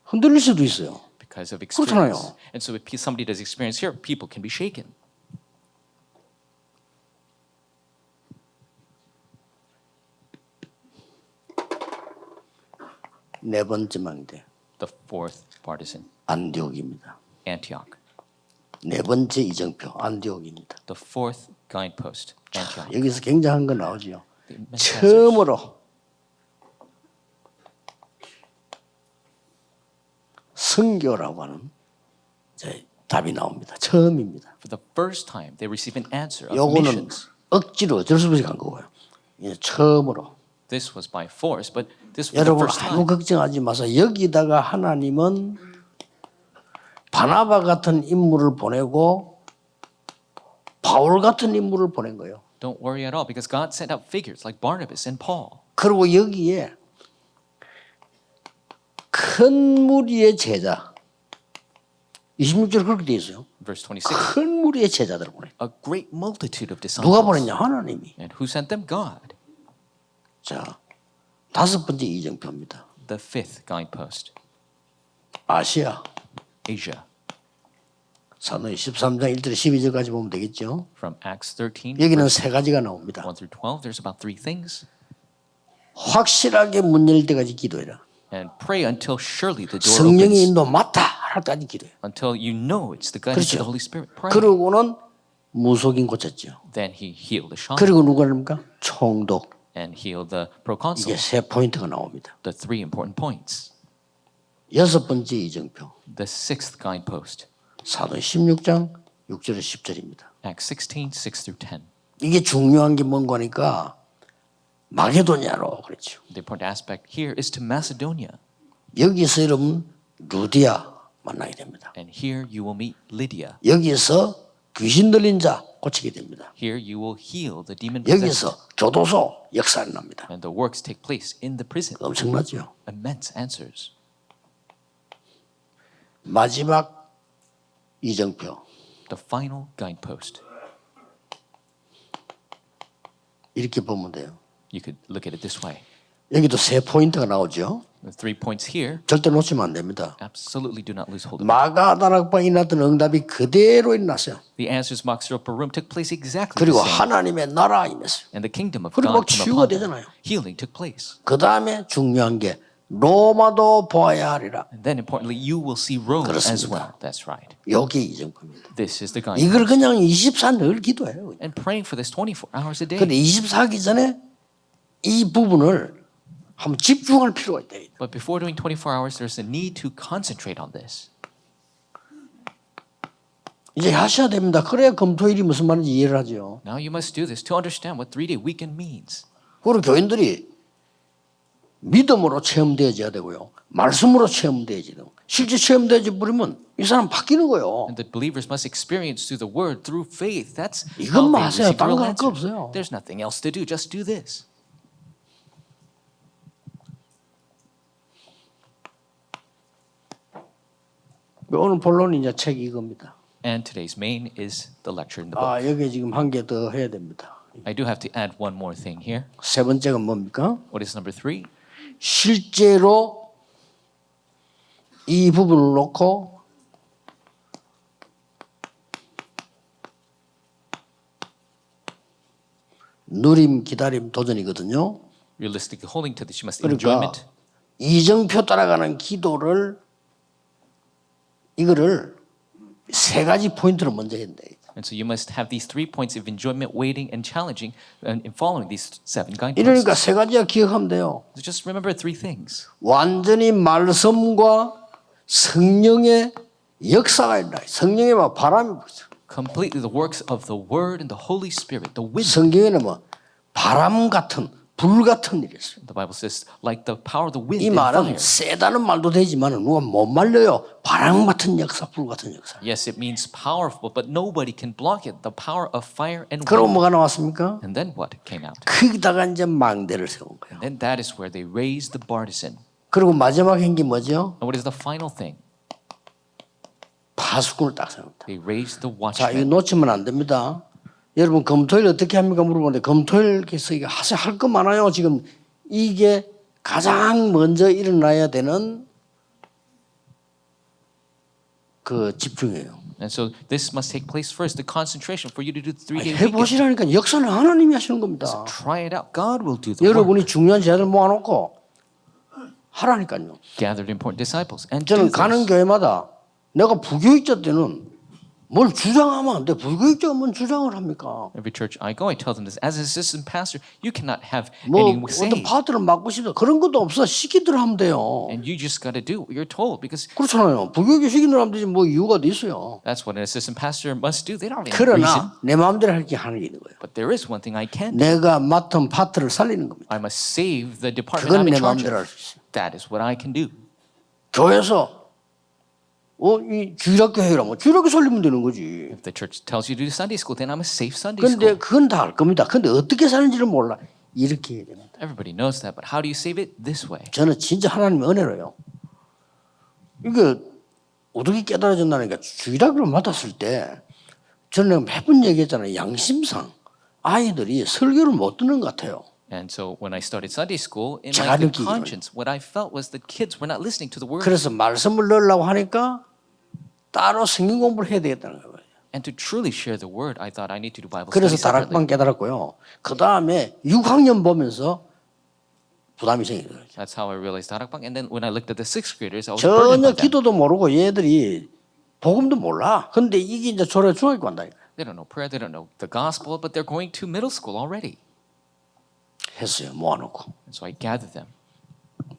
흔들릴 수도 있어요. because of 그렇잖아요. experience. And so if somebody does experience here, people can be shaken. 네 번째 망대 The fourth partisan, 안디옥입니다. Antioch. 네 번째 이정표 안디옥입니다. The fourth guidepost, Antioch. 여기서 굉장한 거 나오지요. The immense passage. 처음으로 선교라고 하는 이제 답이 나옵니다. 처음입니다. For the first time, they receive an answer of 요거는 missions. 억지로 어쩔 수 없이 간 거고요. 이제 처음으로. This was by force, but this was the 여러분 first 아무 time. 걱정하지 마세요. 여기다가 하나님은 바나바 같은 인물을 보내고 바울 같은 인물을 보낸 거예요. Don't worry at all, because God sent out figures like Barnabas and Paul. 그리고 여기에 큰 무리의 제자 26절 그렇게 돼 있어요. Verse 26, 큰 무리의 제자들을 보내. a great multitude of 누가 disciples. 보냈냐? 하나님이. And who sent them? God. 자, 다섯 번째 이정표입니다. The fifth guidepost, 아시아. Asia. 사도행 13장 1절 12절까지 보면 되겠죠. From Acts 13, 여기는 세 가지가 나옵니다. 1 through 12, there's about three things. 확실하게 문 열릴 때까지 기도해라. And pray until surely the door 성령의 opens. 인도 맞다 할 때까지 기도해. Until you know it's the guidance of 그렇죠. the Holy Spirit. Pray. 그러고는 무속인 고쳤죠. Then he healed the shaman 그리고 누가 합니까? 총독. and healed the 이게 proconsul. 세 포인트가 나옵니다. The three important points. 여섯 번째 이정표. The sixth guidepost, 사도행 16장 6절에서 10절입니다. Acts 16, 6 through 10. 이게 중요한 게 뭔가 하니까 마게도냐로 그랬죠. The important aspect here is to Macedonia. 여기서 여러분 루디아 만나게 됩니다. And here you will meet Lydia. 여기서 귀신 들린 자 고치게 됩니다. Here you will heal the demon possessed. 여기서 교도소 역사가 납니다. And the works take place in the prison. 엄청나죠. Immense answers. 마지막 이정표. The final guidepost. 이렇게 보면 돼요. You could look at it this way. 여기도 세 포인트가 나오죠. The 3 points here, 절대 놓치면 안 됩니다. absolutely do not lose hold of it. 마가다락방에 일어났던 응답이 그대로 일어났어요. The answers in Mox Upper Room took place exactly 그리고 the same. 하나님의 나라 임했어요. And the kingdom of 그리고 막 God came 치유가 upon them. 되잖아요. Healing took place. 그 다음에 중요한 게 로마도 보아야 하리라. And then importantly, you will see Rome as 그렇습니다. well. That's right. 여기 이정표입니다. This is the guide. 이걸 그냥 24 늘 기도해요. And praying for this 24 hours a day. 근데 24하기 전에 이 부분을 한번 집중할 필요가 있다. But before doing 24 hours, there's a need to concentrate on this. 이제 하셔야 됩니다. 그래야 금토일이 무슨 말인지 이해를 하죠. Now you must do this to understand what 3-day weekend means. 그리고 교인들이 믿음으로 체험되어져야 되고요. 말씀으로 체험되어져야 되고 실제 체험되어져 버리면 이 사람 바뀌는 거예요. And the believers must experience through the word, through faith. That's how 이것만 they 하세요. receive 다른 real 거 할 거 answers. 없어요. There's nothing else to do. Just do this. 오늘 본론이 이제 책이 이겁니다. And today's main is the lecture in the book. 여기 지금 한 개 더 해야 됩니다. I do have to add one more thing here. 세 번째가 뭡니까? What is number 3? 실제로 이 부분을 놓고 누림, 기다림, 도전이거든요. Realistically holding to this, you must 그러니까 enjoyment. 이정표 따라가는 기도를 이거를 세 가지 포인트로 먼저 해야 돼. And so you must have these 3 points of enjoyment, waiting, and challenging, and in following these 7 이러니까 guideposts. 세 가지가 기억하면 돼요. So just remember 3 things. 완전히 말씀과 성령의 역사가 있다. 성령의 막 바람이 불죠. Completely the works of the Word and the Holy Spirit, the wind. 성경에는 뭐 바람 같은 불 같은 일이 있어요. The Bible says, like the power of the wind 이 and 말은 fire. 세다는 말도 되지만 누가 못 말려요. 바람 같은 역사, 불 같은 역사. Yes, it means powerful, but nobody can block it. The power of fire and 그러고 wind. 뭐가 나왔습니까? And then what came out? 거기다가 이제 망대를 세운 거예요. And then that is where they raised the partisan. 그리고 마지막 행기 뭐죠? And what is the final thing? 파수꾼을 딱 세웁니다. They raised the 자, 이거 watchman. 놓치면 안 됩니다. 여러분 금토일 어떻게 합니까 물어보는데 금토일께서 이거 할 거 많아요. 지금 이게 가장 먼저 일어나야 되는 그 집중이에요. And so this must take place first, the concentration for you to do the 3-day weekend. 해보시라니까 역사는 하나님이 하시는 겁니다. Try it out. God will do the work. 여러분이 중요한 제자들 모아놓고 하라니까요. Gathered important disciples and do 저는 가는 this. 교회마다 내가 부교육자 때는 뭘 주장하면 안 돼. 불교육자가 뭔 주장을 합니까? Every church I go, I tell them this. As an assistant pastor, you cannot have 뭐 any say. 어떤 파트를 맡고 싶다 그런 것도 없어. 시키대로 하면 돼요. And you just got to do what you're told because 그렇잖아요. 불교육자 시키대로 하면 되지 뭐 이유가 어디 있어요. that's what an assistant pastor must do. They don't have any reason. 그러나 내 마음대로 할 게 하는 게 있는 거예요. But there is one thing I can do. 내가 맡은 파트를 살리는 겁니다. I must save the department 그건 I'm in 내 charge 마음대로 할 of. 수 있어요. That is what I can do. 교회에서 이 주일학교 해라. 뭐 주일학교 살리면 되는 거지. If the church tells you to do Sunday school, then I'm a safe Sunday 근데 school. 그건 다 알 겁니다. 근데 어떻게 사는지를 몰라. 이렇게 해야 됩니다. Everybody knows that, but how do you save it? This way. 저는 진짜 하나님의 은혜로요. 이게 어떻게 깨달아졌나니까 주일학교를 맡았을 때 저는 매번 얘기했잖아요. 양심상 아이들이 설교를 못 듣는 것 같아요. And so when I started Sunday school, in 제가 my good 느끼기로는. conscience, what I felt was the kids were not listening to the word. 그래서 말씀을 넣으려고 하니까 따로 성경 공부를 해야 되겠다는 거예요. And to truly share the word, I thought I need to do Bible 그래서 study 다락방 separately. 깨달았고요. 그 다음에 6학년 보면서 부담이 생기더라고요. That's how I realized 다락방. And then when I looked at the sixth graders, I was burdened 전혀 by them. 기도도 모르고 얘들이 복음도 몰라. 근데 이게 이제 중학교 간다니까. They don't know prayer, they don't know the gospel, but they're going to middle school already. 했어요. 모아놓고. And so I gathered them.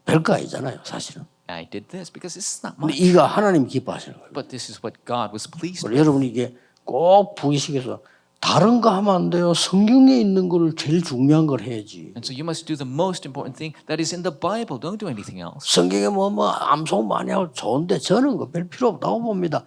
별거 아니잖아요. 사실은. And I did this because this is not 근데 much. 이거 하나님 기뻐하시는 거예요. But this is what God was pleased with. 그리고 여러분 이게 꼭 부기식에서 다른 거 하면 안 돼요. 성경에 있는 거를 제일 중요한 걸 해야지. And so you must do the most important thing that is in the Bible. Don't do anything else. 성경에 뭐 암송 많이 하고 좋은데 저는 그 별 필요 없다고 봅니다.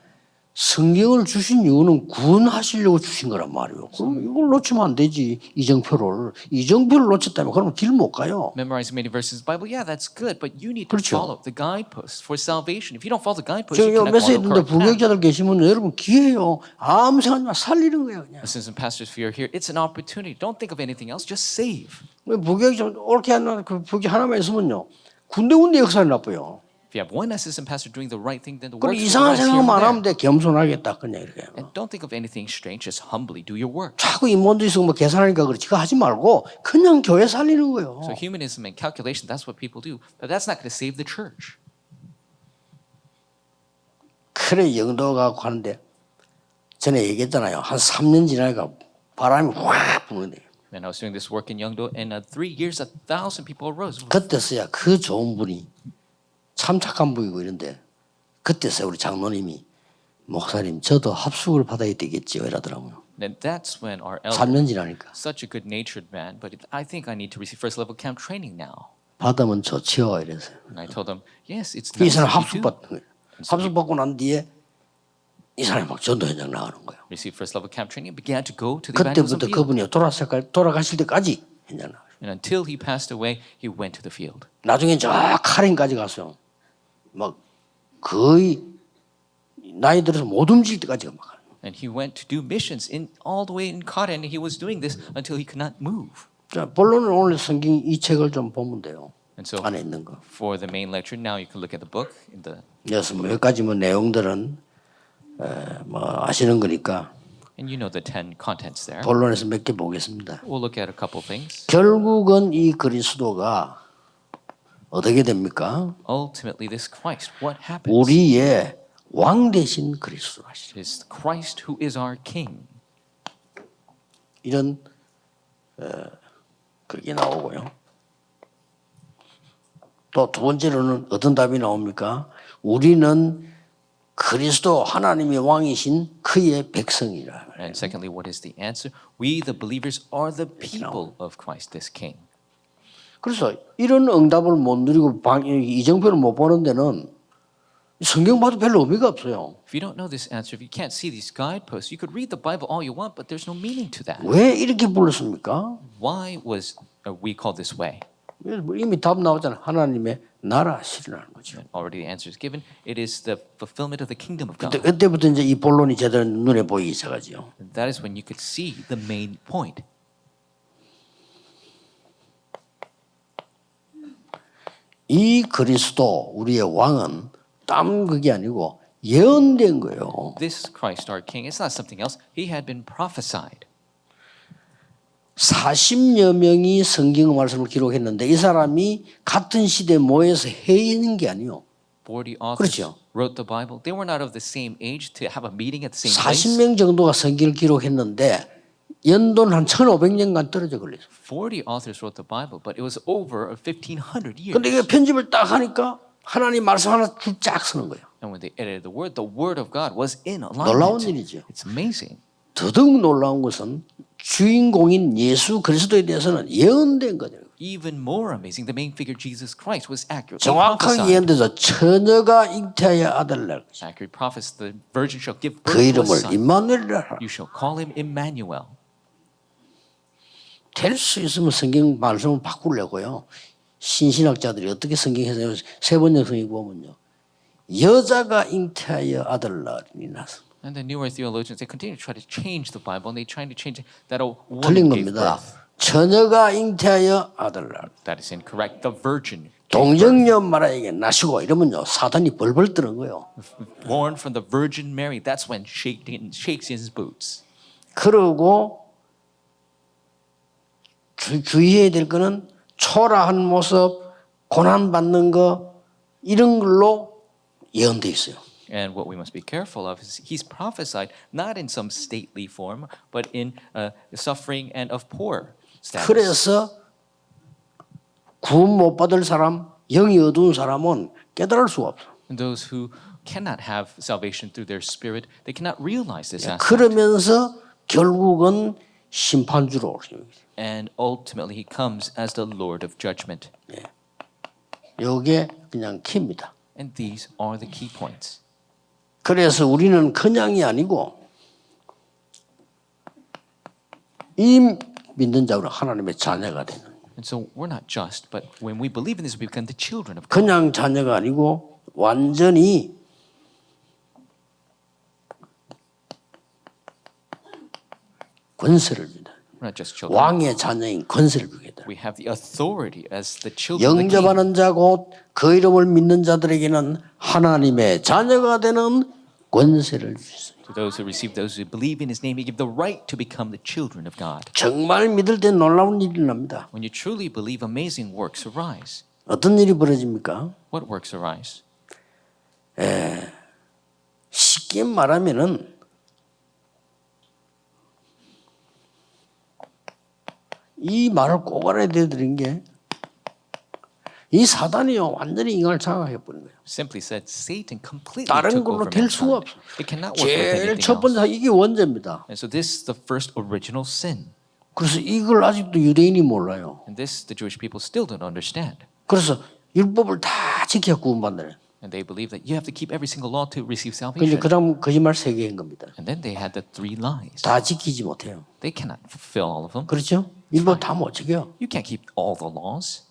성경을 주신 이유는 구원하시려고 주신 거란 말이에요. 그럼 이걸 놓치면 안 되지. 이정표를 놓쳤다면 그러면 길 못 가요. Memorizing many verses of the Bible, yeah, that's good, but you need to 그렇죠. follow the guideposts for salvation. If you don't follow the guideposts, 저기 you cannot 메시지 follow 듣는데 correct path. 불교자들 계시면 여러분 기회요. 아무 생각하지 마. 살리는 거야 그냥. Assistant pastors, if you're here, it's an opportunity. Don't think of anything else. Just save. 불교자 옳게 하는 그 불교 하나만 있으면요. 군데군데 역사를 나빠요. If you have one assistant pastor doing the right thing, then the 그리고 works will 이상한 rise here and 생각만 there. 하면 돼. 겸손하겠다 그냥 이렇게. And don't think of anything strange. Just humbly do your work. 자꾸 인본주의 있으면 뭐 계산하니까 그렇지. 그거 하지 말고 그냥 교회 살리는 거예요. So humanism and calculation, that's what people do. But that's not going to save the church. 그래 영도 가고 하는데 전에 얘기했잖아요. 한 3년 지나니까 바람이 확 부는데 And I was doing this work in Yeongdo, and 3 years, 1,000 people arose. 그때서야 그 좋은 분이 참 착한 분이고 이런데 그때서야 우리 장로님이 목사님 저도 합숙을 받아야 되겠지요 이러더라고요. And that's when our elder, 3년 지나니까 such a good-natured man, but I think I need to receive first level camp training now. 받으면 좋지요 이래서요. And I told him, yes, it's 이 nice 사람 that you do. 합숙 받는 거예요. 합숙 받고 난 뒤에 이 사람이 막 전도 현장 나가는 거예요. Received first level camp training and began to go to the evangelism 그때부터 field. 그분이 돌아가실 때까지 현장 나가요. And until he passed away, he went to the field. 나중에 저 카렌까지 갔어요. 막 거의 나이 들어서 못 움직일 때까지 막 가요. And he went to do missions in all the way in Karen. And he was doing this until he could not move. 자, 본론은 오늘 성경 이 책을 좀 보면 돼요. And so 안에 있는 거. for the main lecture, now you can look at the book. In the, 여기서 몇 가지 뭐 내용들은 뭐 아시는 거니까 and you know the 10 contents there. 본론에서 몇 개 보겠습니다. We'll look at a couple things. 결국은 이 그리스도가 어떻게 됩니까? Ultimately, this Christ, what happens? 우리의 왕 대신 그리스도 하시죠. It is Christ who is our King. 이런 그게 나오고요. 또 두 번째로는 어떤 답이 나옵니까? 우리는 그리스도 하나님의 왕이신 그의 백성이라. And secondly, what is the answer? We, the believers, are the people of Christ, this King. 그래서 이런 응답을 못 누리고 이정표를 못 보는 데는 성경 봐도 별로 의미가 없어요. If you don't know this answer, if you can't see these guideposts, you could read the Bible all you want, but there's no meaning to that. 왜 이렇게 불렀습니까? Why was we called this way? 이미 답 나오잖아요. 하나님의 나라 실현하는 거죠. And already the answer is given. It is the fulfillment of the kingdom of God. 그때부터 이제 이 본론이 제대로 눈에 보이기 시작하죠. And that is when you could see the main point. 이 그리스도 우리의 왕은 땀 그게 아니고 예언된 거예요. This Christ, our King, it's not something else. He had been prophesied. 40여 명이 성경 말씀을 기록했는데 이 사람이 같은 시대에 모여서 해이는 게 아니요. 40 authors 그렇죠. wrote the Bible. They were not of the same age to have a meeting at the same place. 40명 정도가 성경을 기록했는데 연도는 한 1500년간 떨어져 걸렸어요. 40 authors wrote the Bible, but it was over 1500 years. 근데 이게 편집을 딱 하니까 하나님 말씀 하나 쫙 쓰는 거예요. And when they edited the word of God was in 놀라운 alignment. 일이죠. It's amazing. 더더욱 놀라운 것은 주인공인 예수 그리스도에 대해서는 예언된 거예요. Even more amazing, the main figure Jesus Christ was accurately 정확하게 prophesied. 예언돼서 처녀가 잉태하여 아들을 낳을 것이다. Accurate prophets, the virgin shall give 그 birth to a 이름을 son. 임마누엘이라 하라. You shall call him Emmanuel. 될 수 있으면 성경 말씀을 바꾸려고요. 신신학자들이 어떻게 성경 해석을 세 번째 성경 보면요. 여자가 잉태하여 아들을 낳으리니 나서. And the newer theologians, they continue to try to change the Bible, and they try to change it that a 틀린 woman gave 겁니다. birth. 처녀가 잉태하여 아들을 낳을. That is incorrect. The virgin 동정녀 마라에게 나시고 이러면요. 사단이 벌벌 뜨는 거예요. born from the Virgin Mary. That's when shakes his boots. 그러고 주의해야 될 거는 초라한 모습, 고난받는 거 이런 걸로 예언돼 있어요. And what we must be careful of is he's prophesied not in some stately form, but in suffering and of poor status. 그래서 구원 못 받을 사람, 영이 어두운 사람은 깨달을 수가 없어. And those who cannot have salvation through their spirit, they cannot realize this aspect. 그러면서 결국은 심판주로 오십니다. And ultimately he comes as the Lord of judgment. 이게 그냥 키입니다. And these are the key points. 그래서 우리는 그냥이 아니고 이 믿는 자로 하나님의 자녀가 되는. And so we're not just, but when we believe in this, we become the children of God. 그냥 자녀가 아니고 완전히 권세를 줍니다. We're not just children. 왕의 자녀인 권세를 주겠다. We have the authority as the children of the king. 영접하는 자 곧 그 이름을 믿는 자들에게는 하나님의 자녀가 되는 권세를 주셨어요. To those who receive, those who believe in his name, he give the right to become the children of God. 정말 믿을 때 놀라운 일이 납니다. When you truly believe, amazing works arise. 어떤 일이 벌어집니까? What works arise? 쉽게 말하면은 이 말을 꼭 알아야 되는 게 이 사단이요 완전히 인간을 장악해 버린 거예요. Simply said, Satan completely 다른 took 걸로 over 될 수가 mankind. 없어. It cannot work with 제일 anything 첫 else. 번째 이게 원죄입니다. And so this is the first original sin. 그래서 이걸 아직도 유대인이 몰라요. And this the Jewish people still don't understand. 그래서 율법을 다 지켜야 구원받는. And they believe that you have to keep every single law to receive 근데 salvation. 그다음 거짓말 세 개인 겁니다. And then they had the 3 lies. 다 지키지 못해요. They cannot fulfill all of them. 그렇죠? 율법 다 못 지켜요. You can't keep all the laws.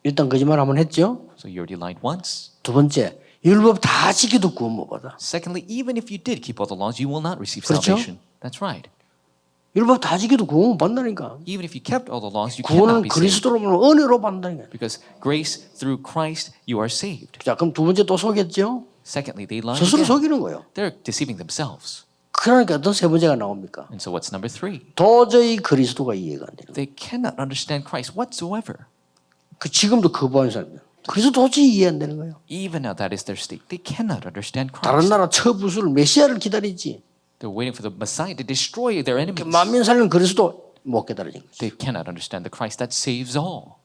일단 거짓말 한번 했죠. So you already lied once. 두 번째, 율법 다 지켜도 구원 못 받아. Secondly, even if you did keep all the laws, you will not receive 그렇죠? salvation. That's right. 율법 다 지켜도 구원 못 받는다니까. Even if you kept all the laws, you cannot 구원은 be saved. 그리스도로만 은혜로 받는다니까. Because grace through Christ, you are saved. 자, 그럼 두 번째 또 속였죠? Secondly, they lied 스스로 again. 속이는 거예요. They're deceiving themselves. 그러니까 어떤 세 번째가 나옵니까? And so what's number 3? 도저히 그리스도가 이해가 안 되는 거예요. They cannot understand Christ whatsoever. 그 지금도 거부하는 사람이에요. 그리스도 도저히 이해 안 되는 거예요. Even now that is their state. They cannot understand 다른 Christ. 나라 처부수를 메시아를 기다리지. They're waiting for the Messiah to destroy their enemies. 만민 살리는 그리스도 못 기다리는 거죠. They cannot understand the Christ that saves all.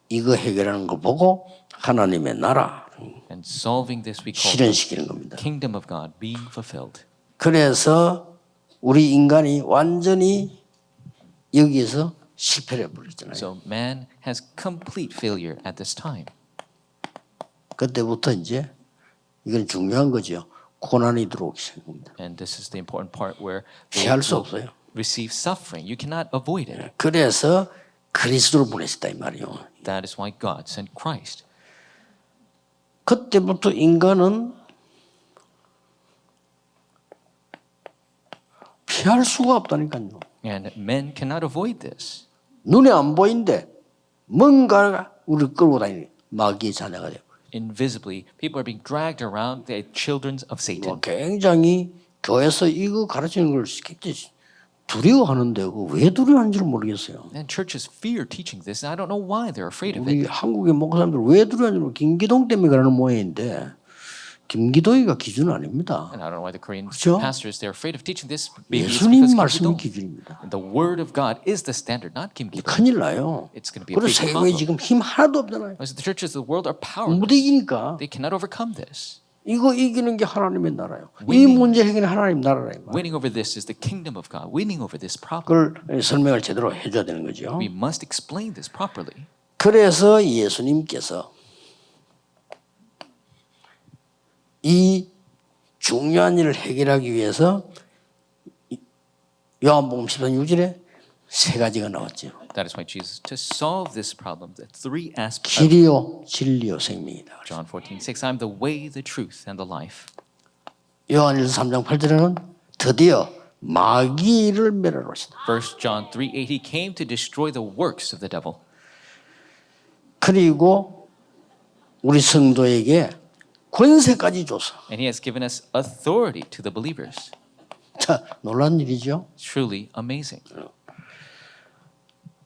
이거 해결하는 걸 보고 하나님의 나라 And solving this we call the 실현시키는 겁니다. kingdom of God being fulfilled. 그래서 우리 인간이 완전히 여기에서 실패를 해버렸잖아요. So man has complete failure at this time. 그때부터 이제 이건 중요한 거죠. 고난이 들어오기 시작한 겁니다. And this is the important part where they 피할 수 will 없어요. receive suffering. You cannot avoid it. 그래서 그리스도를 보내셨다 이 말이요. That is why God sent Christ. 그때부터 인간은 피할 수가 없다니까요. And men cannot avoid this. 눈에 안 보이는데 뭔가가 우리를 끌고 다니는 마귀의 자녀가 되고 Invisibly, people are being dragged around. They're children of Satan. 굉장히 교회에서 이거 가르치는 걸 굉장히 두려워하는데 왜 두려워하는지를 모르겠어요. And churches fear teaching this. And I don't know why they're afraid of 우리 it. 한국의 목사님들 왜 두려워하는지 모르겠어요. 김기동 때문에 그러는 모양인데 김기도이가 기준 아닙니다. And I don't know why the Korean 그렇죠? pastors they're afraid of teaching this. Maybe it's 예수님 because 말씀이 Kim 기준입니다. The word of God is the standard, not Kim Ki-do. 큰일 나요. It's going to be a 그리고 big 세계에 problem. 지금 힘 하나도 없잖아요. Because the churches of the world are 못 powerless. 이기니까 They cannot overcome this. 이거 이기는 게 하나님의 나라예요. 이 Winning. 문제 해결은 하나님 나라예요. Winning over this is the kingdom of God. Winning over this problem. 그걸 설명을 제대로 해줘야 되는 거죠. We must explain this properly. 그래서 예수님께서 이 중요한 일을 해결하기 위해서 요한복음 14장 6절에 세 가지가 나왔죠. That is why Jesus, to solve this problem, the three aspects. 길이요, 진리요, 생명이다. John 14:6. I'm the way, the truth, and the life. 요한일서 3장 8절에는 드디어 마귀를 멸하러 오시다. 1 John 3:8. He came to destroy the works of the devil. 그리고 우리 성도에게 권세까지 줘서. And he has given us authority to the believers. 자, 놀란 일이죠. Truly amazing.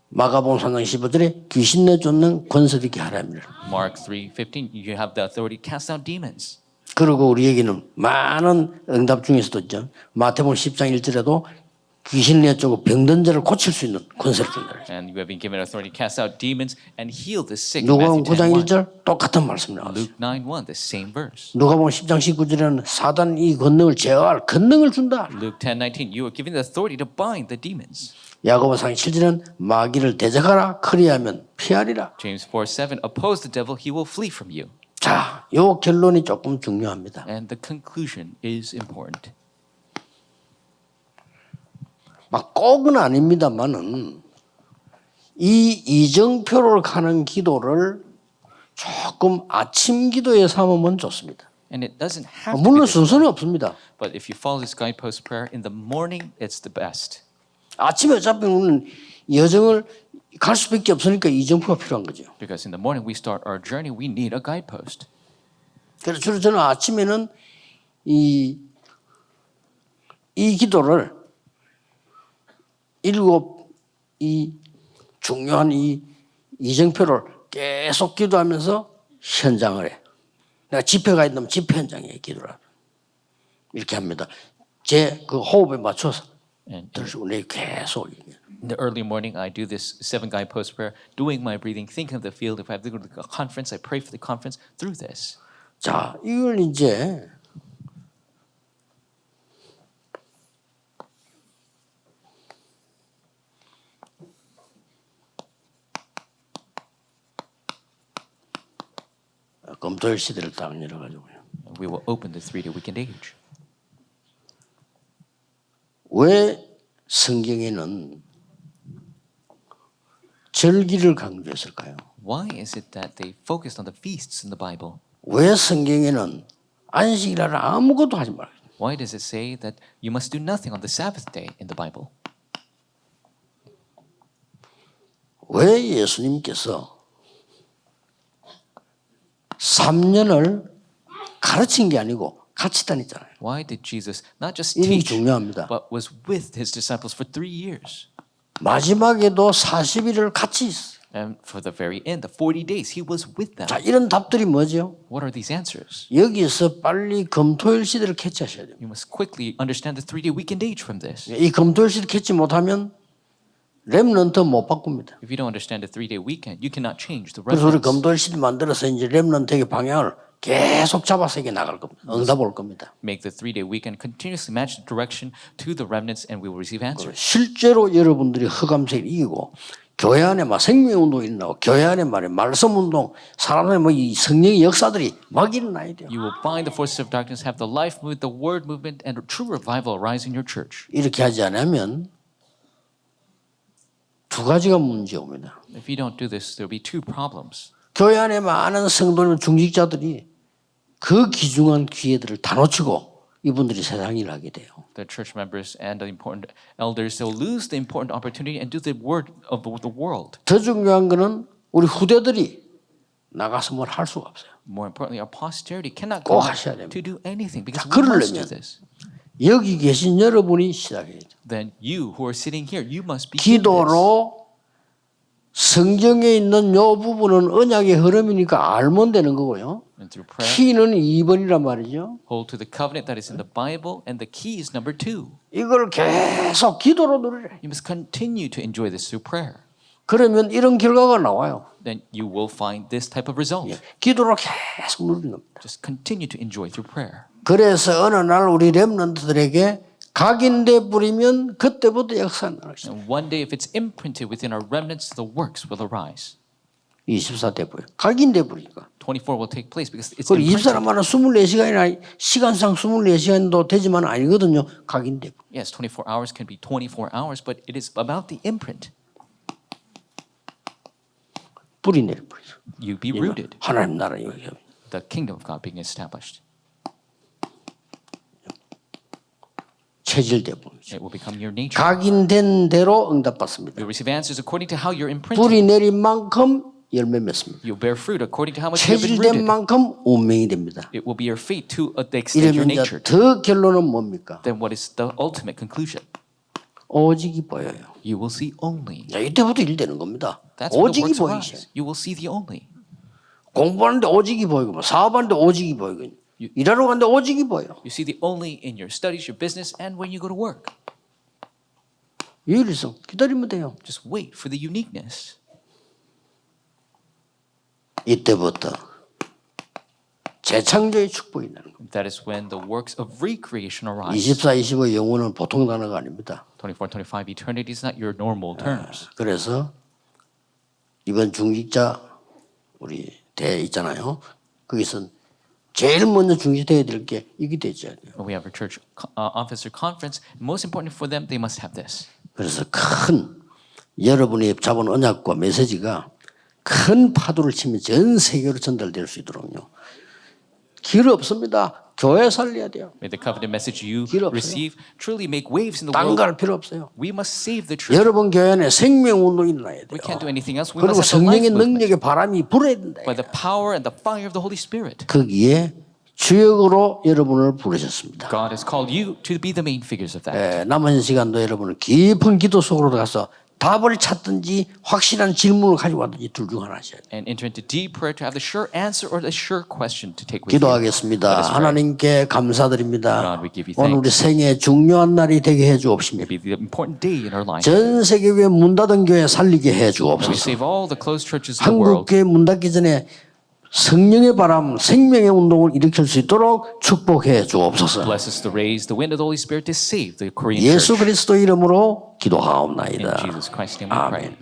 마가복음 3장 15절에 귀신 내쫓는 권세도 있게 하랍니다. Mark 3:15. You have the authority to cast out demons. 그리고 우리에게는 많은 응답 중에서도 있죠. 마태복음 10장 1절에도 귀신 내쫓고 병든 자를 고칠 수 있는 권세를 준다. And you have been given authority to cast out demons and heal the sick. 누가복음 Matthew 9장 10:1. 1절 똑같은 말씀 나왔어요. Luke 9:1. The same verse. 누가복음 10장 19절에는 사단 이 권능을 제어할 권능을 준다. Luke 10:19. You are given the authority to bind the demons. 야고보 4장 7절에는 마귀를 대적하라 그리하면 피하리라. James 4:7. Oppose the devil, he will flee from you. 자, 요 결론이 조금 중요합니다. And the conclusion is important. 막 꼭은 아닙니다만은 이 이정표를 가는 기도를 조금 아침 기도에 삼으면 좋습니다. And it doesn't have to be 물론 this, 순서는 없습니다. but if you follow this guidepost prayer in the morning, it's the best. 아침에 어차피 우리는 여정을 갈 수밖에 없으니까 이정표가 필요한 거죠. Because in the morning we start our journey, we need a guidepost. 그래서 주로 저는 아침에는 이 기도를 이 중요한 이 이정표를 계속 기도하면서 현장을 해. 내가 집회가 있다면 집회 현장에 기도를 하고 이렇게 합니다. 제 그 호흡에 맞춰서 And 들으시고 내 계속 in the early morning, I do this 7 guidepost prayer, doing my breathing, thinking of the field. If I have to go to a conference, I pray for the conference through this. 자, 이걸 이제 검토일 시대를 딱 열어가지고요. We will open the 3-day weekend age. 왜 성경에는 절기를 강조했을까요? Why is it that they focused on the feasts in the Bible? 왜 성경에는 안식일날 아무것도 하지 말아요? Why does it say that you must do nothing on the Sabbath day in the Bible? 왜 예수님께서 3년을 가르친 게 아니고 같이 다녔잖아요. Why did Jesus not just 이게 teach, 중요합니다. but was with his disciples for 3 years? 마지막에도 40일을 같이 있어요. And for the very end, the 40 days, he was with them. 자, 이런 답들이 뭐죠? What are these answers? 여기서 빨리 검토일 시대를 캐치하셔야 돼요. You must quickly understand the 3-day weekend age from this. 이 검토일 시대를 캐치 못하면 렘넌트 못 바꿉니다. If you don't understand the 3-day weekend, you cannot change the 그래서 우리 remnants. 검토일 시대 만들어서 이제 렘넌트의 방향을 계속 잡아서 이게 나갈 겁니다. 응답 올 겁니다. Make the 3-day weekend continuously match the direction to the remnants, and we will receive answers. 실제로 여러분들이 흑암세를 이기고 교회 안에 막 생명운동이 일어나고 교회 안에 말이야 말씀운동 사람의 뭐이 성령의 역사들이 막 일어나야 돼요. You will bind the forces of darkness, have the life movement, the word movement, and a true revival arise in your church. 이렇게 하지 않으면 두 가지가 문제입니다. If you don't do this, there will be 2 problems. 교회 안에 많은 성도님 중직자들이 그 귀중한 기회들을 다 놓치고 이분들이 세상 일을 하게 돼요. The church members and the important elders, they'll lose the important opportunity and do the word of the world. 더 중요한 거는 우리 후대들이 나가서 뭘 할 수가 없어요. More importantly, our posterity cannot 꼭 go 하셔야 됩니다. to do anything because 자, we must do 그러려면 this. 여기 계신 여러분이 시작해야죠. Then you who are sitting here, you must begin this. 기도로 성경에 있는 요 부분은 언약의 흐름이니까 알면 되는 거고요. And through prayer, 키는 2번이란 말이죠. hold to the covenant that is in the Bible, and the key is number 2. 이걸 계속 기도로 누리래. You must continue to enjoy this through prayer. 그러면 이런 결과가 나와요. Then you will find this type of result. 기도로 계속 누리는 겁니다. Just continue to enjoy through prayer. 그래서 어느 날 우리 렘넌트들에게 각인돼 버리면 그때부터 역사가 나올 수 있어요. And one day, if it's imprinted within our remnants, the works will arise. 24대 버려. 각인돼 버리니까. 24 will take place because it's 그리고 imprinted. 24라면 24시간이나 시간상 24시간도 되지만 아니거든요. 각인돼 버려. Yes, 24 hours can be 24 hours, but it is about the imprint. 뿌리 내려버리죠. You be rooted. 하나님 나라 여기. The kingdom of God being established. 체질돼 버리죠. It will become your nature. 각인된 대로 응답받습니다. You receive answers according to how you're imprinted. 뿌리 내린 만큼 열매 맺습니다. You bear fruit according to how much you have been 체질된 rooted. 만큼 운명이 됩니다. It will be your fate to the extent you're 이러면 이제 nurtured. 더 결론은 뭡니까? Then what is the ultimate conclusion? 오직이 보여요. You will see only. 자, 이때부터 일 되는 겁니다. That's when the 오직이 works 보이기 arise. 시작. You will see the only. 공부하는데 오직이 보이고 사업하는데 오직이 보이고 일하러 가는데 오직이 보여. You see the only in your studies, your business, and when you go to work. 유일성 기다리면 돼요. Just wait for the uniqueness. 이때부터 재창조의 축복이 나는 겁니다. That is when the works of recreation arise. 24, 25 영혼은 보통 단어가 아닙니다. 24, 25, eternity is not your normal terms. 그래서 이번 중직자 우리 대 있잖아요. 거기서 제일 먼저 중직돼야 될 게 이게 되어야 돼요. When we have our church officer conference, most important for them, they must have this. 그래서 큰 여러분이 잡은 언약과 메시지가 큰 파도를 치면 전 세계로 전달될 수 있도록요. 길 없습니다. 교회 살려야 돼요. May the covenant message you 길 없어요. receive truly make waves in the 딴 world. 거 할 필요 없어요. We must save the church. 여러분 교회 안에 생명운동이 일어나야 돼요. We can't do anything else. We 그리고 must have the life 성령의 movement 능력의 바람이 불어야 된다. by the power and the fire of the Holy Spirit. 거기에 주역으로 여러분을 부르셨습니다. God has called you to be the main figures of that. 남은 시간도 여러분은 깊은 기도 속으로 들어가서 답을 찾든지 확실한 질문을 가지고 왔든지 둘 중 하나 하셔야 돼요. And enter into deep prayer to have the sure answer or the sure question to take with you. 기도하겠습니다. 하나님께 감사드립니다. God, we give you 오늘 우리 thanks. 생애 중요한 날이 되게 해 주옵시며 It be the important day in our life. 전 세계 교회 문 닫은 교회 살리게 해 We 주옵소서. save all the closed churches in the 한국 world. 교회 문 닫기 전에 성령의 바람, 생명의 운동을 일으킬 수 있도록 축복해 주옵소서. Bless us to raise the wind of the Holy Spirit to save the Korean 예수 church. 그리스도 이름으로 In 기도하옵나이다. Jesus Christ's name we pray. 아멘.